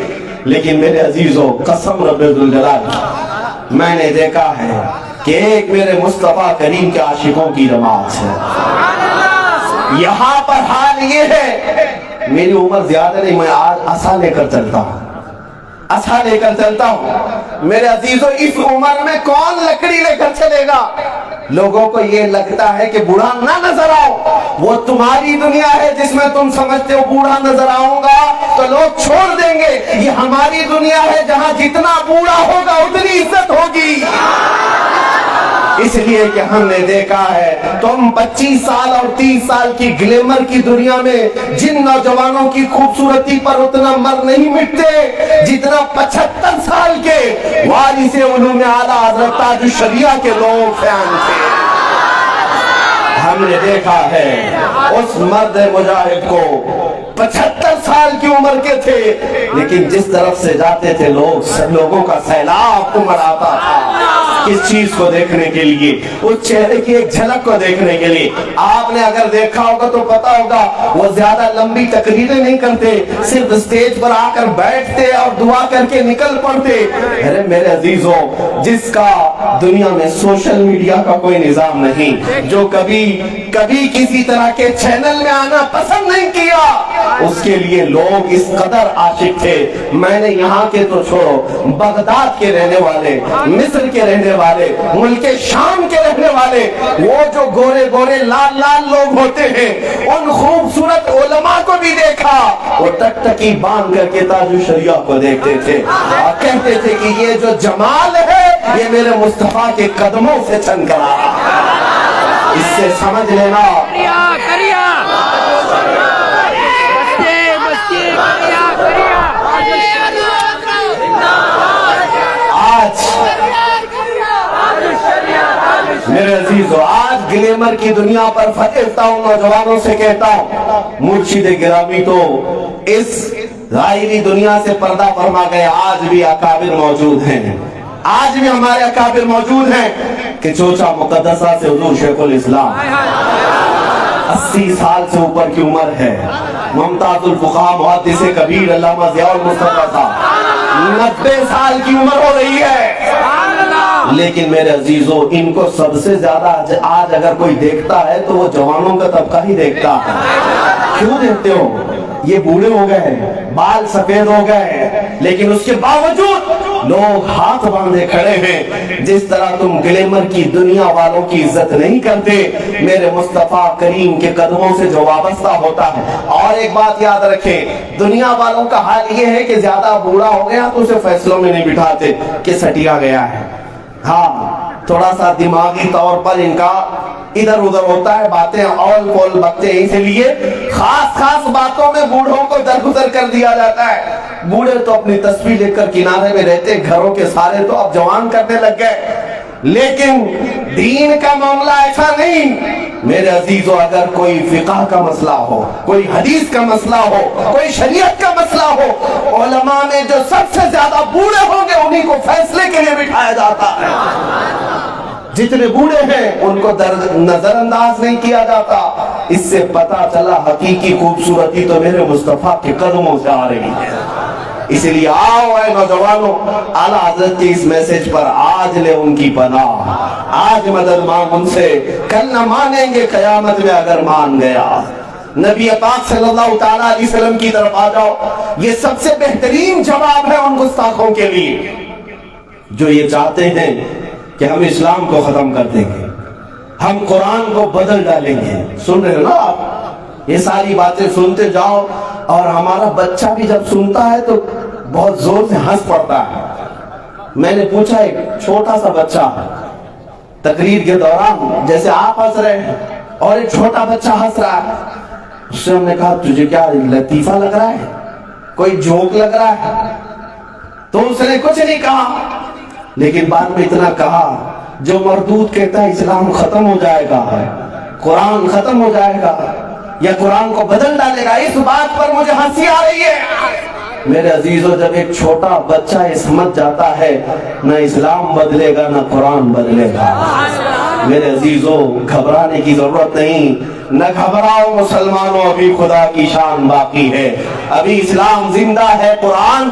لیکن میرے عزیزوں، قسم رب ذوالجلال، میں نے دیکھا ہے کہ ایک میرے مصطفیٰ کریم کے عاشقوں کی جماعت ہے۔ یہاں پر حال یہ ہے، میری عمر زیادہ نہیں، میں آج عصا لے کر چلتا ہوں، عصا لے کر چلتا ہوں۔ میرے عزیزوں، اس عمر میں کون لکڑی لے کر چلے گا؟ لوگوں کو یہ لگتا ہے کہ بوڑھا نہ نظر آؤ، وہ تمہاری دنیا ہے جس میں تم سمجھتے ہو بوڑھا نظر آؤں گا تو لوگ چھوڑ دیں گے۔ یہ ہماری دنیا ہے جہاں جتنا بوڑھا ہوگا اتنی عزت ہوگی۔ اس لیے کہ ہم نے دیکھا ہے تم 25 سال اور 30 سال کی گلیمر کی دنیا میں جن نوجوانوں کی خوبصورتی پر اتنا مر نہیں مٹتے جتنا 75 سال کے وارث علوم اعلیٰ حضرت تاج الشریعہ کے لوگ فین تھے۔ ہم نے دیکھا ہے اس مرد مجاہد کو 75 سال کی عمر کے تھے، لیکن جس طرف سے جاتے تھے لوگوں کا سیلاب عمر آتا تھا کس چیز کو دیکھنے کے لیے، اس چہرے کی ایک جھلک کو دیکھنے کے لیے۔ آپ نے اگر دیکھا ہوگا تو پتا ہوگا وہ زیادہ لمبی تقریریں نہیں کرتے، صرف اسٹیج پر آ کر بیٹھتے اور دعا کر کے نکل پڑتے۔ ارے میرے عزیزوں، جس کا دنیا میں سوشل میڈیا کا کوئی نظام نہیں، جو کبھی کسی طرح کے چینل میں آنا پسند نہیں کیا، اس کے لیے لوگ اس قدر عاشق تھے۔ میں نے یہاں کے تو چھوڑو، بغداد کے رہنے والے، مصر کے رہنے والے، ملک شام کے رہنے والے، وہ جو گورے گورے لال لال لوگ ہوتے ہیں، ان خوبصورت علماء کو بھی دیکھا، وہ ٹکٹکی باندھ کر کے تاج الشریعہ کو دیکھتے تھے اور کہتے تھے کہ یہ جو جمال ہے یہ میرے مصطفیٰ کے قدموں سے چن کر آ رہا ہے۔ اس سے سمجھ لینا آج ग्लैमर की दुनिया पर फतेहता हूं, नौजवानों से कहता हूं, मुर्शिद गिरामी तो इस ज़ाहिरी दुनिया से पर्दा फरमा गए, आज भी अकाबिर मौजूद हैं, आज भी हमारे अकाबिर मौजूद हैं कि चोचा मुकद्दसा से हुजूर शेखुल इस्लाम 80 साल से ऊपर की उम्र है, मुमताजुल फुक़हा मुहद्दिस कबीर अल्लामा ज़ियाउल मुस्तफ़ा साहब 90 साल की उम्र हो रही है। लेकिन मेरे अजीजों, इनको सबसे ज्यादा आज अगर कोई देखता है तो वो जवानों का तबका ही देखता है। क्यों देखते हो? ये बूढ़े हो गए, बाल सफेद हो गए, लेकिन उसके बावजूद लोग हाथ बांधे खड़े हैं। जिस तरह तुम ग्लैमर की दुनिया वालों की इज्जत नहीं करते, मेरे मुस्तफा करीम के कदमों से जो वाबस्ता होता है। और एक बात याद रखें, दुनिया वालों का हाल ये है कि ज्यादा बूढ़ा हो गया तो उसे फैसलों में नहीं बिठाते कि सटिया गया है। हाँ, थोड़ा सा दिमागी तौर पर इनका इधर उधर होता है, बातें औल पोल बकते हैं, इसलिए खास बातों में बूढ़ों को दरगुजर कर दिया जाता है। बूढ़े तो अपनी तस्वीर लेकर किनारे में रहते, घरों के सारे तो अब जवान करने लग गए। लेकिन दीन का मामला ऐसा नहीं मेरे अजीजों। अगर कोई फिक़ह का मसला हो, कोई हदीस का मसला हो, कोई शरीयत का मसला हो, उलमा में जो सबसे ज्यादा बूढ़े होंगे उन्हीं को फैसले के लिए बिठाया जाता है। जितने बूढ़े हैं उनको नजरअंदाज नहीं किया जाता। इससे पता चला हकीकी खूबसूरती तो मेरे मुस्तफा के कदमों से आ रही है। इसलिए आओ ऐ नौजवानों, आला हजरत के इस मैसेज पर आज ले उनकी पनाह, आज मदद मांग उनसे, कल न मानेंगे कयामत में अगर मान गया। नबी पाक सल्लल्लाहु तआला अलैहि वसल्लम की तरफ आ जाओ। ये सबसे बेहतरीन जवाब है उन गुस्ताखों के लिए जो ये चाहते हैं कि हम इस्लाम को खत्म कर देंगे, हम कुरान को बदल डालेंगे। सुन रहे हो ना आप? ये सारी बातें सुनते जाओ और हमारा बच्चा भी जब सुनता है तो बहुत जोर से हंस पड़ता है। मैंने पूछा, एक छोटा सा बच्चा तकरीर के दौरान जैसे आप हंस रहे हैं और एक छोटा बच्चा हंस रहा है, उससे हमने कहा तुझे क्या लतीफा लग रहा है, कोई जोक लग रहा है? तो उसने कुछ नहीं कहा, लेकिन बाद में इतना कहा, जो मरदूद कहता है इस्लाम खत्म हो जाएगा, कुरान खत्म हो जाएगा या कुरान को बदल डालेगा, इस बात पर मुझे हंसी आ रही है। मेरे अजीजों, जब एक छोटा बच्चा ये समझ जाता है ना इस्लाम बदलेगा ना कुरान बदलेगा, मेरे अजीजों घबराने की जरूरत नहीं। न घबराओ मुसलमानों, अभी खुदा की शान बाकी है, अभी इस्लाम जिंदा है, कुरान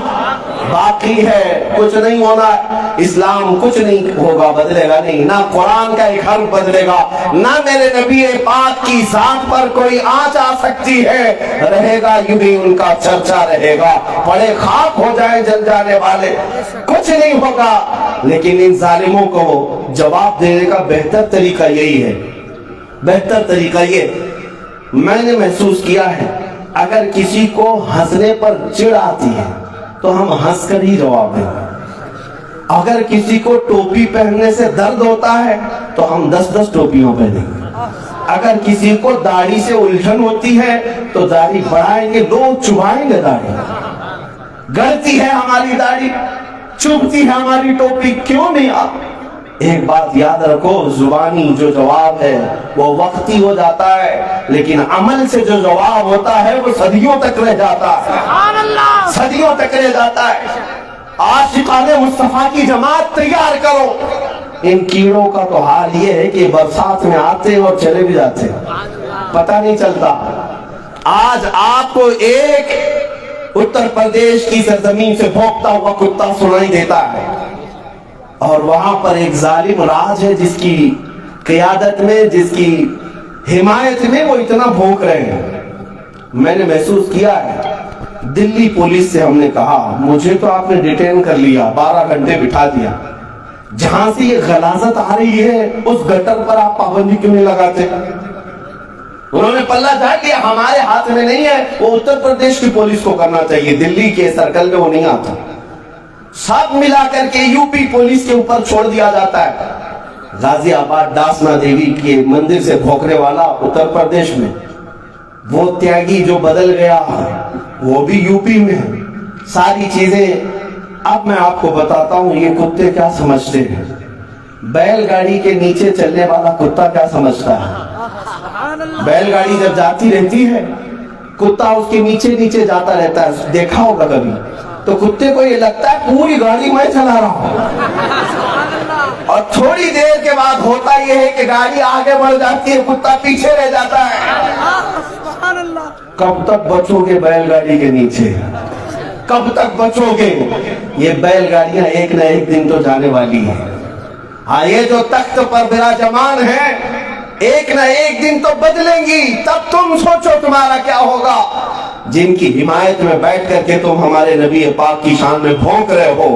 बाकी है। कुछ नहीं होना, इस्लाम कुछ नहीं होगा, बदलेगा नहीं, ना कुरान का एक हर्फ बदलेगा, ना मेरे नबी पाक की जात पर कोई आंच आ सकती है, रहेगा यूं ही उनका चर्चा रहेगा, बड़े खाक हो जाए जल जाने वाले, कुछ नहीं होगा। लेकिन इन जालिमों को जवाब देने का बेहतर तरीका यही है, बेहतर तरीका ये मैंने महसूस किया है, अगर किसी को हंसने पर चिढ़ आती है तो हम हंसकर ही जवाब देंगे। अगर किसी को टोपी पहनने से दर्द होता है तो हम 10-10 टोपियां पहनेंगे। अगर किसी को दाढ़ी से उलझन होती है तो दाढ़ी बढ़ाएंगे, लोग चुभाएंगे दाढ़ी, गलती है हमारी दाढ़ी, चुभती है हमारी टोपी, क्यों नहीं? आप एक बात याद रखो, जुबानी जो जवाब है वो वक्ती हो जाता है, लेकिन अमल से जो जवाब होता है वो सदियों तक रह जाता है, सदियों तक रह जाता है। आशिकाने मुस्तफा की जमात तैयार करो। इन कीड़ों का तो हाल ये है कि बरसात में आते हैं और चले भी जाते हैं, पता नहीं चलता। आज आपको एक उत्तर प्रदेश की सरजमीन से भौंकता हुआ कुत्ता सुनाई देता है और वहां पर एक जालिम राज है जिसकी क़ियादत में, जिसकी हिमायत में वो इतना भौंक रहे हैं। मैंने महसूस किया है, दिल्ली पुलिस से हमने कहा मुझे तो आपने डिटेन कर लिया, 12 घंटे बिठा दिया, जहां से ये गलाजत आ रही है उस गटर पर आप पाबंदी क्यों नहीं लगाते? उन्होंने पल्ला झाड़ लिया, हमारे हाथ में नहीं है, वो उत्तर प्रदेश की पुलिस को करना चाहिए, दिल्ली के सर्कल में वो नहीं आता। सब मिला करके यूपी पुलिस के ऊपर छोड़ दिया जाता है। गाजियाबाद दासना देवी के मंदिर से भौंकने वाला उत्तर प्रदेश में, वो त्यागी जो बदल गया वो भी यूपी में है। सारी चीजें अब मैं आपको बताता हूं ये कुत्ते क्या समझते हैं। बैल गाड़ी के नीचे चलने वाला कुत्ता क्या समझता है? बैलगाड़ी जब जाती रहती है, कुत्ता उसके नीचे नीचे जाता रहता है, देखा होगा कभी। तो कुत्ते को ये लगता है पूरी गाड़ी मैं चला रहा हूं, और थोड़ी देर के बाद होता यह है कि गाड़ी आगे बढ़ जाती है, कुत्ता पीछे रह जाता है। कब तक बचोगे बैलगाड़ी के नीचे? कब तक बचोगे? ये बैलगाड़ियां एक न एक दिन तो जाने वाली है। हाँ, ये जो तख्त पर विराजमान है एक न एक दिन तो बदलेंगी, तब तुम सोचो तुम्हारा क्या होगा। जिनकी हिमायत में बैठ करके तुम हमारे नबी पाक की शान में भौंक रहे हो,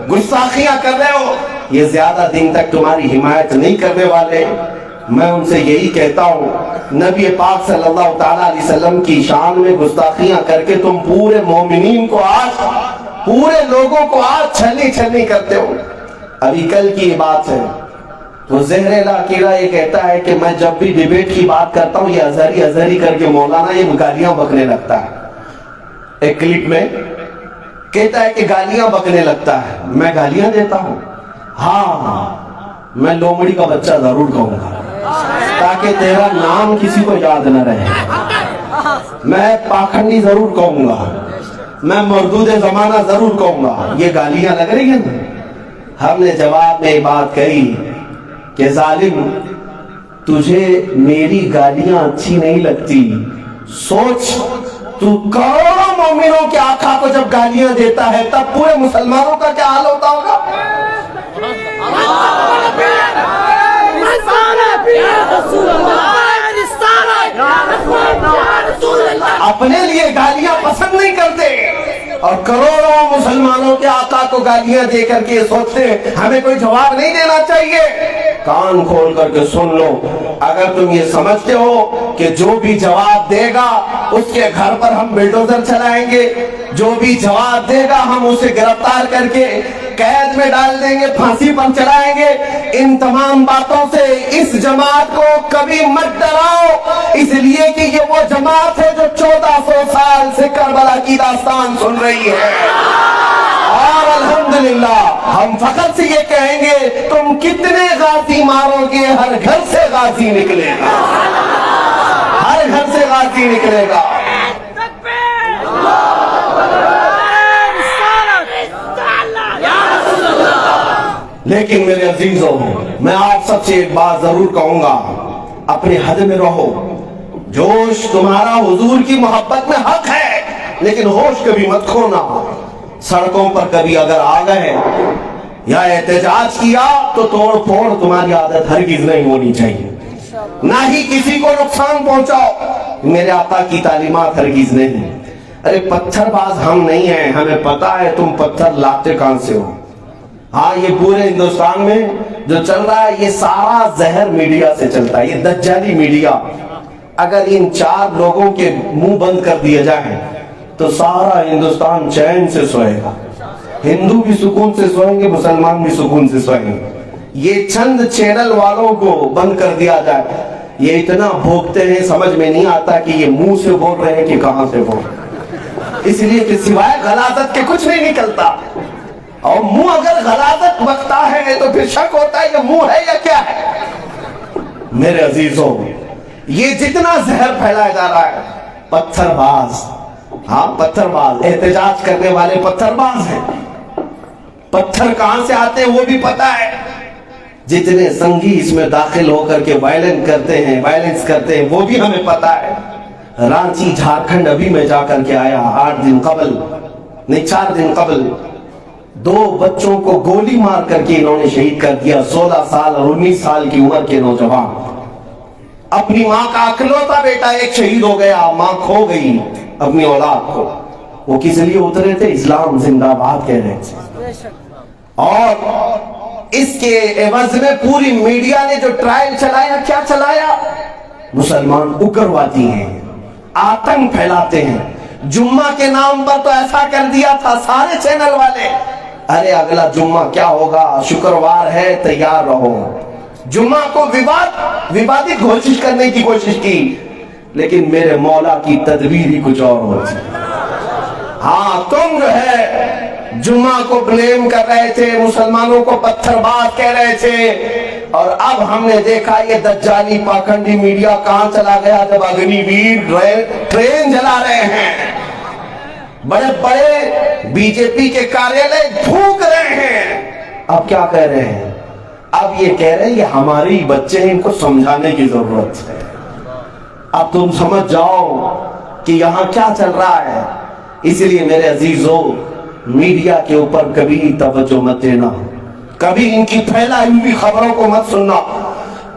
गुस्ताखियां कर रहे हो, ये ज्यादा दिन तक तुम्हारी हिमायत नहीं करने वाले। मैं उनसे यही कहता हूँ, नबी पाक सल्लल्लाहु ताला अलैहि वसल्लम की शान में गुस्ताखियां करके तुम पूरे मोमिनीन को आज, पूरे लोगों को आज छलनी छलनी करते हो। अभी कल की बात है, तो ज़हर अकीला ये कहता है कि मैं जब भी डिबेट की बात करता हूँ, ये अजहरी अजहरी करके मौलाना ये गालियां बकने लगता है। एक क्लिप में कहता है कि गालियां बकने लगता है, मैं गालियां देता हूँ। हाँ, मैं लोमड़ी का बच्चा जरूर कहूंगा, ताकि तेरा नाम किसी को याद न रहे। मैं पाखंडी जरूर कहूंगा, मैं मरदूद जमाना जरूर कहूंगा। ये गालियां लग रही है ना। हमने जवाब में बात कही कि जालिम, तुझे मेरी गालियां अच्छी नहीं लगती। सोच, तू करोड़ों मोमिनों के आका को जब गालियां देता है, तब पूरे मुसलमानों का क्या हाल होता होगा। अपने लिए गालियां पसंद नहीं करते, और करोड़ों मुसलमानों के आका को गालियां दे करके सोचते हमें कोई जवाब नहीं देना चाहिए। कान खोल करके सुन लो, अगर तुम ये समझते हो कि जो भी जवाब देगा उसके घर पर हम बिल्डोजर चलाएंगे, जो भी जवाब देगा हम उसे गिरफ्तार करके कैद में डाल देंगे, फांसी पर चलाएंगे, इन तमाम बातों से इस जमात को कभी मत डराओ, इसलिए कि ये वो जमात है जो 1400 साल से करबला की दास्तान सुन रही है। और अल्हम्दुलिल्लाह हम फखर से ये कहेंगे, तुम कितने गाजी मारोगे, हर घर से गाजी निकलेगा, हर घर से गाजी निकलेगा। लेकिन मेरे अजीजों, मैं आप सबसे एक बात जरूर कहूंगा, अपने हद में रहो। जोश तुम्हारा हुजूर की मोहब्बत में हक है, लेकिन होश कभी मत खोना। सड़कों पर कभी अगर आ गए या एहतजाज किया तो तोड़ फोड़ तुम्हारी आदत हरगिज नहीं होनी चाहिए, ना ही किसी को नुकसान पहुंचाओ। मेरे आका की तालीमात हरगिज नहीं। अरे पत्थरबाज हम नहीं हैं, हमें पता है तुम पत्थर लाते कहां से हो। हाँ, ये पूरे हिंदुस्तान में जो चल रहा है ये सारा जहर मीडिया से चलता है, ये दज्जाली मीडिया। अगर इन 4 लोगों के मुंह बंद कर दिए जाए तो सारा हिंदुस्तान चैन से सोएगा। हिंदू भी सुकून से सोएंगे, मुसलमान भी सुकून से सोएंगे। ये चंद चैनल वालों को बंद कर दिया जाए, ये इतना भोगते हैं, समझ में नहीं आता कि ये मुंह से बोल रहे हैं कि कहां से बोल रहे हैं। इसलिए कि सिवाय गलाजत के कुछ नहीं निकलता, और मुंह अगर गलाजत बकता है तो फिर शक होता है ये मुंह है या क्या है। मेरे अजीजों, ये जितना जहर फैलाया जा रहा है, पत्थरबाज, हाँ पत्थरबाज, एहतजाज करने वाले पत्थरबाज हैं। पत्थर कहां से आते हैं वो भी पता है। जितने संगी इसमें दाखिल होकर के वायलेंस करते हैं वो भी हमें पता है। रांची झारखंड अभी मैं जाकर के आया 8 दिन कबल, नहीं 4 दिन कबल, 2 बच्चों को गोली मार करके इन्होंने शहीद कर दिया। 16 साल और 19 साल की उम्र के नौजवान। अपनी माँ का अकलौता बेटा एक शहीद हो गया, माँ खो गई अपनी औलाद को। वो किस लिए उतरे थे? इस्लाम जिंदाबाद कह रहे थे। और इसके एवज में पूरी मीडिया ने जो ट्रायल चलाया, क्या चलाया? मुसलमान उग्रवादी हैं, आतंक फैलाते हैं। जुम्मा के नाम पर तो ऐसा कर दिया था सारे चैनल वाले। अरे अगला जुम्मा क्या होगा, शुक्रवार है, तैयार रहो। जुम्मा को विवादित घोषित करने की कोशिश की, लेकिन मेरे मौला की तदबीर ही कुछ और होती। हाँ, तुम जो है जुम्मा को ब्लेम कर रहे थे, मुसलमानों को पत्थरबाज कह रहे थे, और अब हमने देखा ये दज्जाली पाखंडी मीडिया कहां चला गया जब अग्निवीर ट्रेन जला रहे हैं, बड़े बड़े बीजेपी के कार्यालय फूंक रहे हैं। अब क्या कह रहे हैं? अब ये कह रहे हैं ये हमारे ही बच्चे हैं, इनको समझाने की जरूरत है। अब तुम समझ जाओ कि यहाँ क्या चल रहा है। इसलिए मेरे अजीजों, मीडिया के ऊपर कभी तवज्जो मत देना, कभी इनकी फैलाई हुई खबरों को मत सुनना।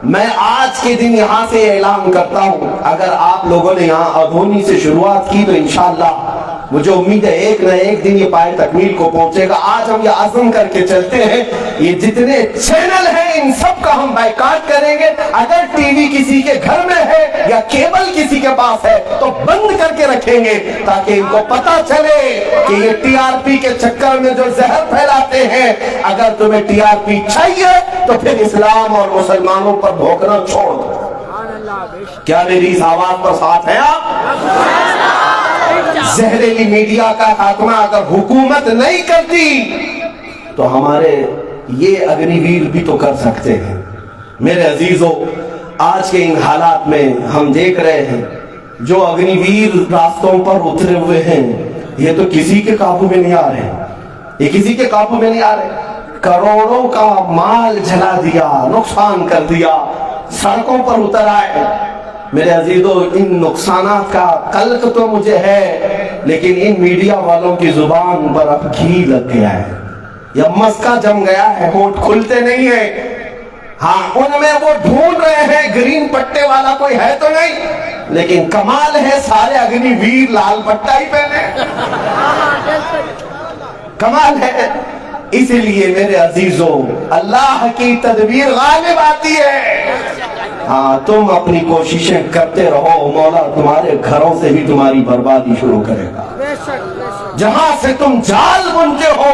मैं आज के दिन यहाँ से ऐलान करता हूँ, अगर आप लोगों ने यहाँ अधोनी से शुरुआत की तो इंशाअल्लाह मुझे उम्मीद है एक न एक दिन ये पाए तकमील को पहुंचेगा। आज हम ये आज़म करके चलते हैं, ये जितने चैनल हैं इन सब का हम बाइकाट करेंगे। अगर टीवी किसी के घर में है या केबल किसी के पास है तो बंद करके रखेंगे, ताकि इनको पता चले कि ये टीआरपी के चक्कर में जो जहर फैलाते हैं, अगर तुम्हें टीआरपी चाहिए तो फिर इस्लाम और मुसलमानों पर भोंकना छोड़ दो। क्या मेरी इस आवाज पर साथ है आप? जहरीली मीडिया का खात्मा अगर हुकूमत नहीं करती तो हमारे ये अग्निवीर भी तो कर सकते हैं। मेरे अजीजों, आज के इन हालात में हम देख रहे हैं जो अग्निवीर रास्तों पर उतरे हुए हैं, ये तो किसी के काबू में नहीं आ रहे, ये किसी के काबू में नहीं आ रहे। करोड़ों का माल जला दिया, नुकसान कर दिया, सड़कों पर उतर आए। मेरे अजीजों, इन नुकसानात का कल्क तो मुझे है, लेकिन इन मीडिया वालों की जुबान पर अब घी लग गया है, या मस्का जम गया है, होठ खुलते नहीं है। हाँ, उनमें वो ढूंढ रहे हैं ग्रीन पट्टे वाला कोई है तो नहीं, लेकिन कमाल है सारे अग्निवीर लाल पट्टा ही पहने, कमाल है। इसीलिए मेरे अजीजों, अल्लाह की तदबीर गालिब आती है। हाँ, तुम अपनी कोशिशें करते रहो, मौला तुम्हारे घरों से भी तुम्हारी बर्बादी शुरू करेगा। जहां से तुम जाल बुनते हो,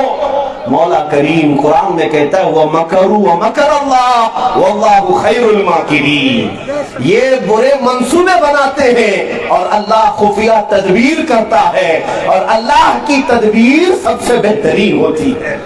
मौला करीम कुरान में कहता है वह मकरू व मकर अल्लाह वल्लाहु खैरुल माकिरीन। ये बुरे मंसूबे बनाते हैं और अल्लाह खुफिया तदबीर करता है, और अल्लाह की तदबीर सबसे बेहतरीन होती है,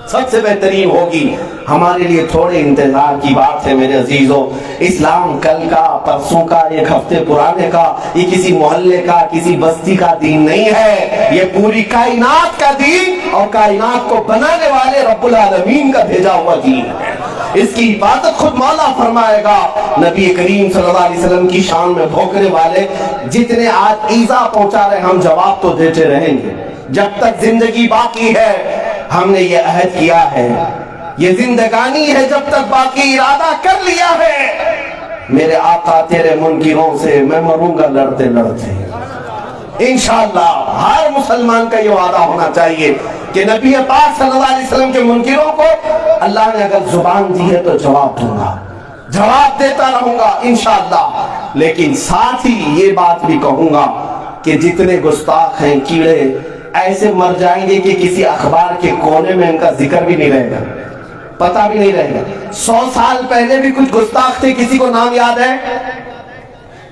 सबसे बेहतरीन होगी। हमारे लिए थोड़े इंतजार की बात है मेरे अजीजों। इस्लाम कल का, परसों का, एक हफ्ते पुराने का, ये किसी मोहल्ले का, किसी बस्ती का दीन नहीं है, ये पूरी कायनात का दीन और कायनात को बनाने वाले रब्बुल आलमीन का भेजा हुआ दीन है। इसकी इबादत खुद मौला फरमाएगा। नबी करीम सल्लल्लाहु अलैहि वसल्लम की शान में भोंकने वाले जितने आज ईजा पहुंचा रहे, हम जवाब तो देते रहेंगे जब तक जिंदगी बाकी है। हमने ये अहद किया है, ये जिंदगानी है जब तक बाकी, इरादा कर लिया है मेरे आका तेरे मुनकिरों से मैं मरूंगा लड़ते लड़ते। इंशाअल्लाह हर मुसलमान का ये वादा होना चाहिए कि नबी पाक सल्लल्लाहु अलैहि वसल्लम के मुनकिरों को अल्लाह ने अगर जुबान दी है तो जवाब दूंगा, जवाब देता रहूंगा इंशाअल्लाह। लेकिन साथ ही ये बात भी कहूंगा कि जितने गुस्ताख हैं, कीड़े ऐसे मर जाएंगे कि किसी अखबार के कोने में इनका जिक्र भी नहीं रहेगा, पता भी नहीं रहेगा। 100 साल पहले भी कुछ गुस्ताख थे, किसी को नाम याद है?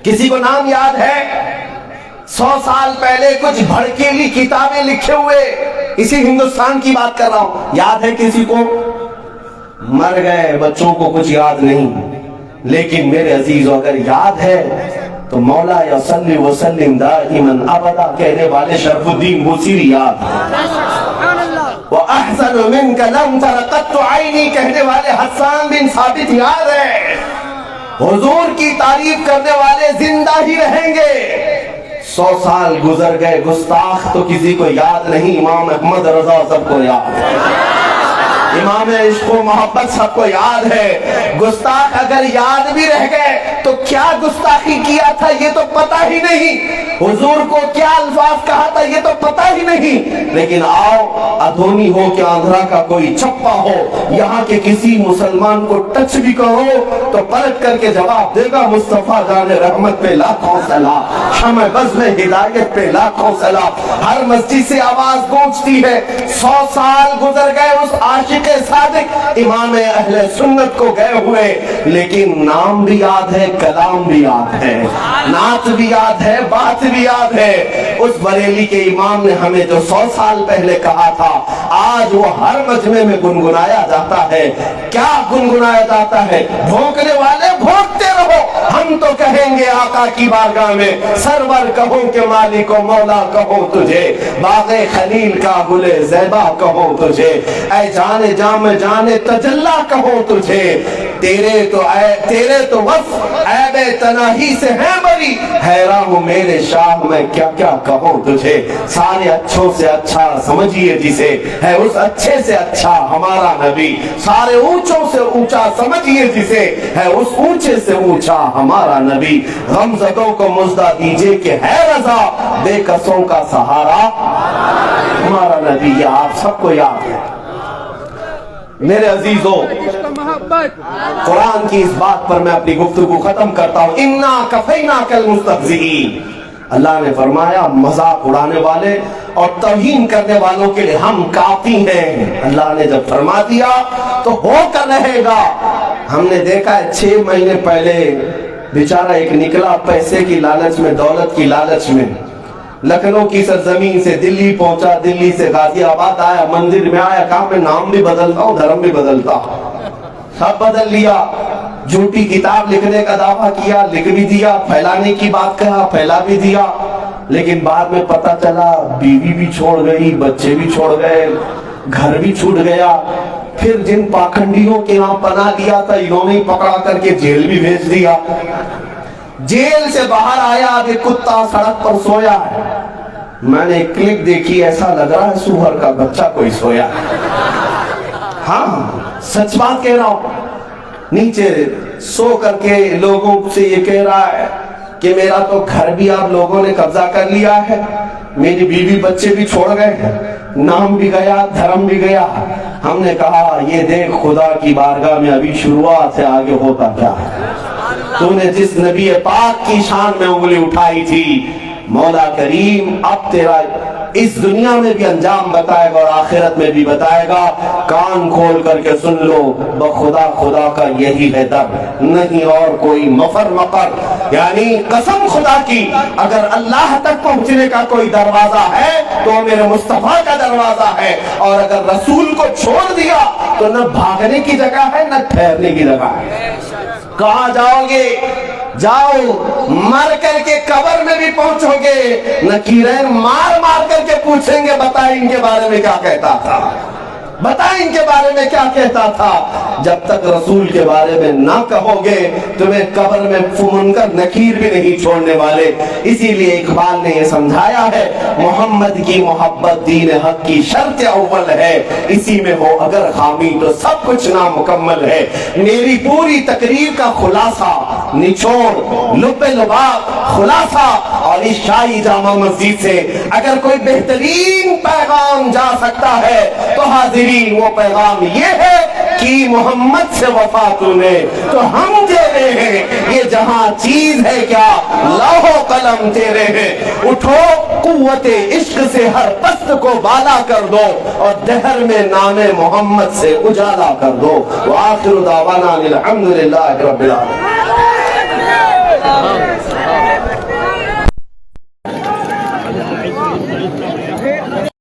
किसी को नाम याद है? 100 साल पहले कुछ भड़कीली किताबें लिखे हुए, इसी हिंदुस्तान की बात कर रहा हूं, याद है किसी को? मर गए, बच्चों को कुछ याद नहीं। लेकिन मेरे अजीज, अगर याद है तो मौला या सल्ली व सल्लिम दाइमन अबदा कहने वाले शरफुद्दीन बुसीरी याद है। व अहसन मिनका लम तरा कत्तु आइनी कहने वाले हसन बिन साबित याद है। हुजूर की तारीफ करने वाले जिंदा ही रहेंगे। 100 साल गुजर गए, गुस्ताख तो किसी को याद नहीं, इमाम अहमद रजा सबको याद है, इमाम इश्क व मोहब्बत सबको याद है। गुस्ताख अगर याद भी रह गए तो क्या गुस्ताखी किया था ये तो पता ही नहीं, हुजूर को क्या अल्फाज कहा था ये तो पता ही नहीं। लेकिन आओ, अधोनी हो कि आंध्रा का कोई चप्पा हो, यहाँ के किसी मुसलमान को टच भी करो तो पलट करके जवाब देगा मुस्तफा जाने रहमत पे लाखों सलाम, शम्ए बज़्म में हिदायत पे लाखों सलाम। हर मस्जिद से आवाज गूंजती है, 100 साल गुजर गए उस आशिक हाकिक सादिक इमाम अहले सुन्नत को गए हुए, लेकिन नाम भी याद है, कलाम भी याद है, नात भी याद है, बात भी याद है। उस बरेली के इमाम ने हमें जो 100 साल पहले कहा था, आज वो हर मजमे में गुनगुनाया जाता है। क्या गुनगुनाया जाता है? भौंकने वाले भौंकते रहो, हम तो कहेंगे आका की बारगाह में, सरवर कहो के मालिक को मौला कहो तुझे, बाग़े खलील का गुले ज़ैबा कहो तुझे, ऐ जाने जाम जाने तजल्ला कहो तुझे। तेरे तो वफ़ ऐबे तनाही से है बरी, हैरान हूँ मेरे शाह मैं क्या क्या कहो तुझे। सारे अच्छों से अच्छा समझिए जिसे, है उस अच्छे से अच्छा हमारा नबी। सारे ऊंचों से ऊंचा समझिए जिसे, है उस ऊंचे से ऊंचा हमारा नबी। गमज़दों को मुज़्दा दीजिए कि है रज़ा, बेकसों का सहारा हमारा नबी। ये आप सबको याद है। मेरे अजीजों, कुरान की इस बात पर मैं अपनी गुफ्तगू खत्म करता हूँ। इन्ना कफैना कल मुस्तहज़ीन, अल्लाह ने फरमाया मजाक उड़ाने वाले और तौहीन करने वालों के लिए हम काफी हैं। अल्लाह ने जब फरमा दिया तो होकर रहेगा। हमने देखा है 6 महीने पहले बेचारा एक निकला पैसे की लालच में, दौलत की लालच में, लखनऊ की सरजमीन से दिल्ली पहुंचा, दिल्ली से गाजियाबाद आया, मंदिर में आया, कहा मैं नाम भी बदलता हूँ, धर्म भी बदलता हूँ, सब बदल लिया। झूठी किताब लिखने का दावा किया, लिख भी दिया, फैलाने की बात कहा, फैला भी दिया। लेकिन बाद में पता चला बीवी भी छोड़ गई, बच्चे भी छोड़ गए, घर भी छूट गया। फिर जिन पाखंडियों के यहाँ पना लिया था, इन्होंने पकड़ा करके जेल भी भेज दिया। जेल से बाहर आया, अभी कुत्ता सड़क पर सोया है। मैंने एक क्लिप देखी, ऐसा लग रहा है सूअर का बच्चा कोई सोया। हाँ, सच बात कह रहा हूं। नीचे सो करके लोगों से ये कह रहा है कि मेरा तो घर भी आप लोगों ने कब्जा कर लिया है, मेरी बीवी बच्चे भी छोड़ गए हैं, नाम भी गया, धर्म भी गया। हमने कहा ये देख खुदा की बारगाह में अभी शुरुआत है, आगे होता क्या है। तूने जिस नबी पाक की शान में उंगली उठाई थी, मौला करीम अब तेरा इस दुनिया में भी अंजाम बताएगा और आखिरत में भी बताएगा। कान खोल करके सुन लो, बखुदा खुदा का यही है दर, नहीं और कोई मफर मकर। यानी कसम खुदा की, अगर अल्लाह तक पहुंचने का कोई दरवाजा है तो मेरे मुस्तफा का दरवाजा है, और अगर रसूल को छोड़ दिया तो न भागने की जगह है न ठहरने की जगह है। कहाँ जाओगे? जाओ, मर करके कब्र में भी पहुंचोगे, नकीरैन मार मार करके पूछेंगे बता इनके बारे में क्या कहता था, बता इनके बारे में क्या कहता था। जब तक रसूल के बारे में ना कहोगे, तुम्हें कब्र में मुनकर नकीर भी नहीं छोड़ने वाले। इसीलिए इकबाल ने यह समझाया है, मोहम्मद की मोहब्बत दीन हक की शर्त अव्वल है, इसी में हो अगर खामी तो सब कुछ नामुकम्मल है। मेरी पूरी तकरीर का खुलासा, निचोड़, लुब्बे लुबाब खुलासा, और इस शाही जामा मस्जिद से अगर कोई बेहतरीन पैगाम जा सकता है तो हाजिर वो पैगाम ये है कि मोहम्मद से वफा तूने तो हम तेरे हैं। ये जहां चीज है क्या, लौहो कलम तेरे हैं। उठो कुव्वते इश्क से हर पस्त को बाला कर दो, और दहर में नामे मोहम्मद से उजाला कर दो। व आखिरु दावाना अनिल हम्दुलिल्लाहि रब्बिल आलमीन।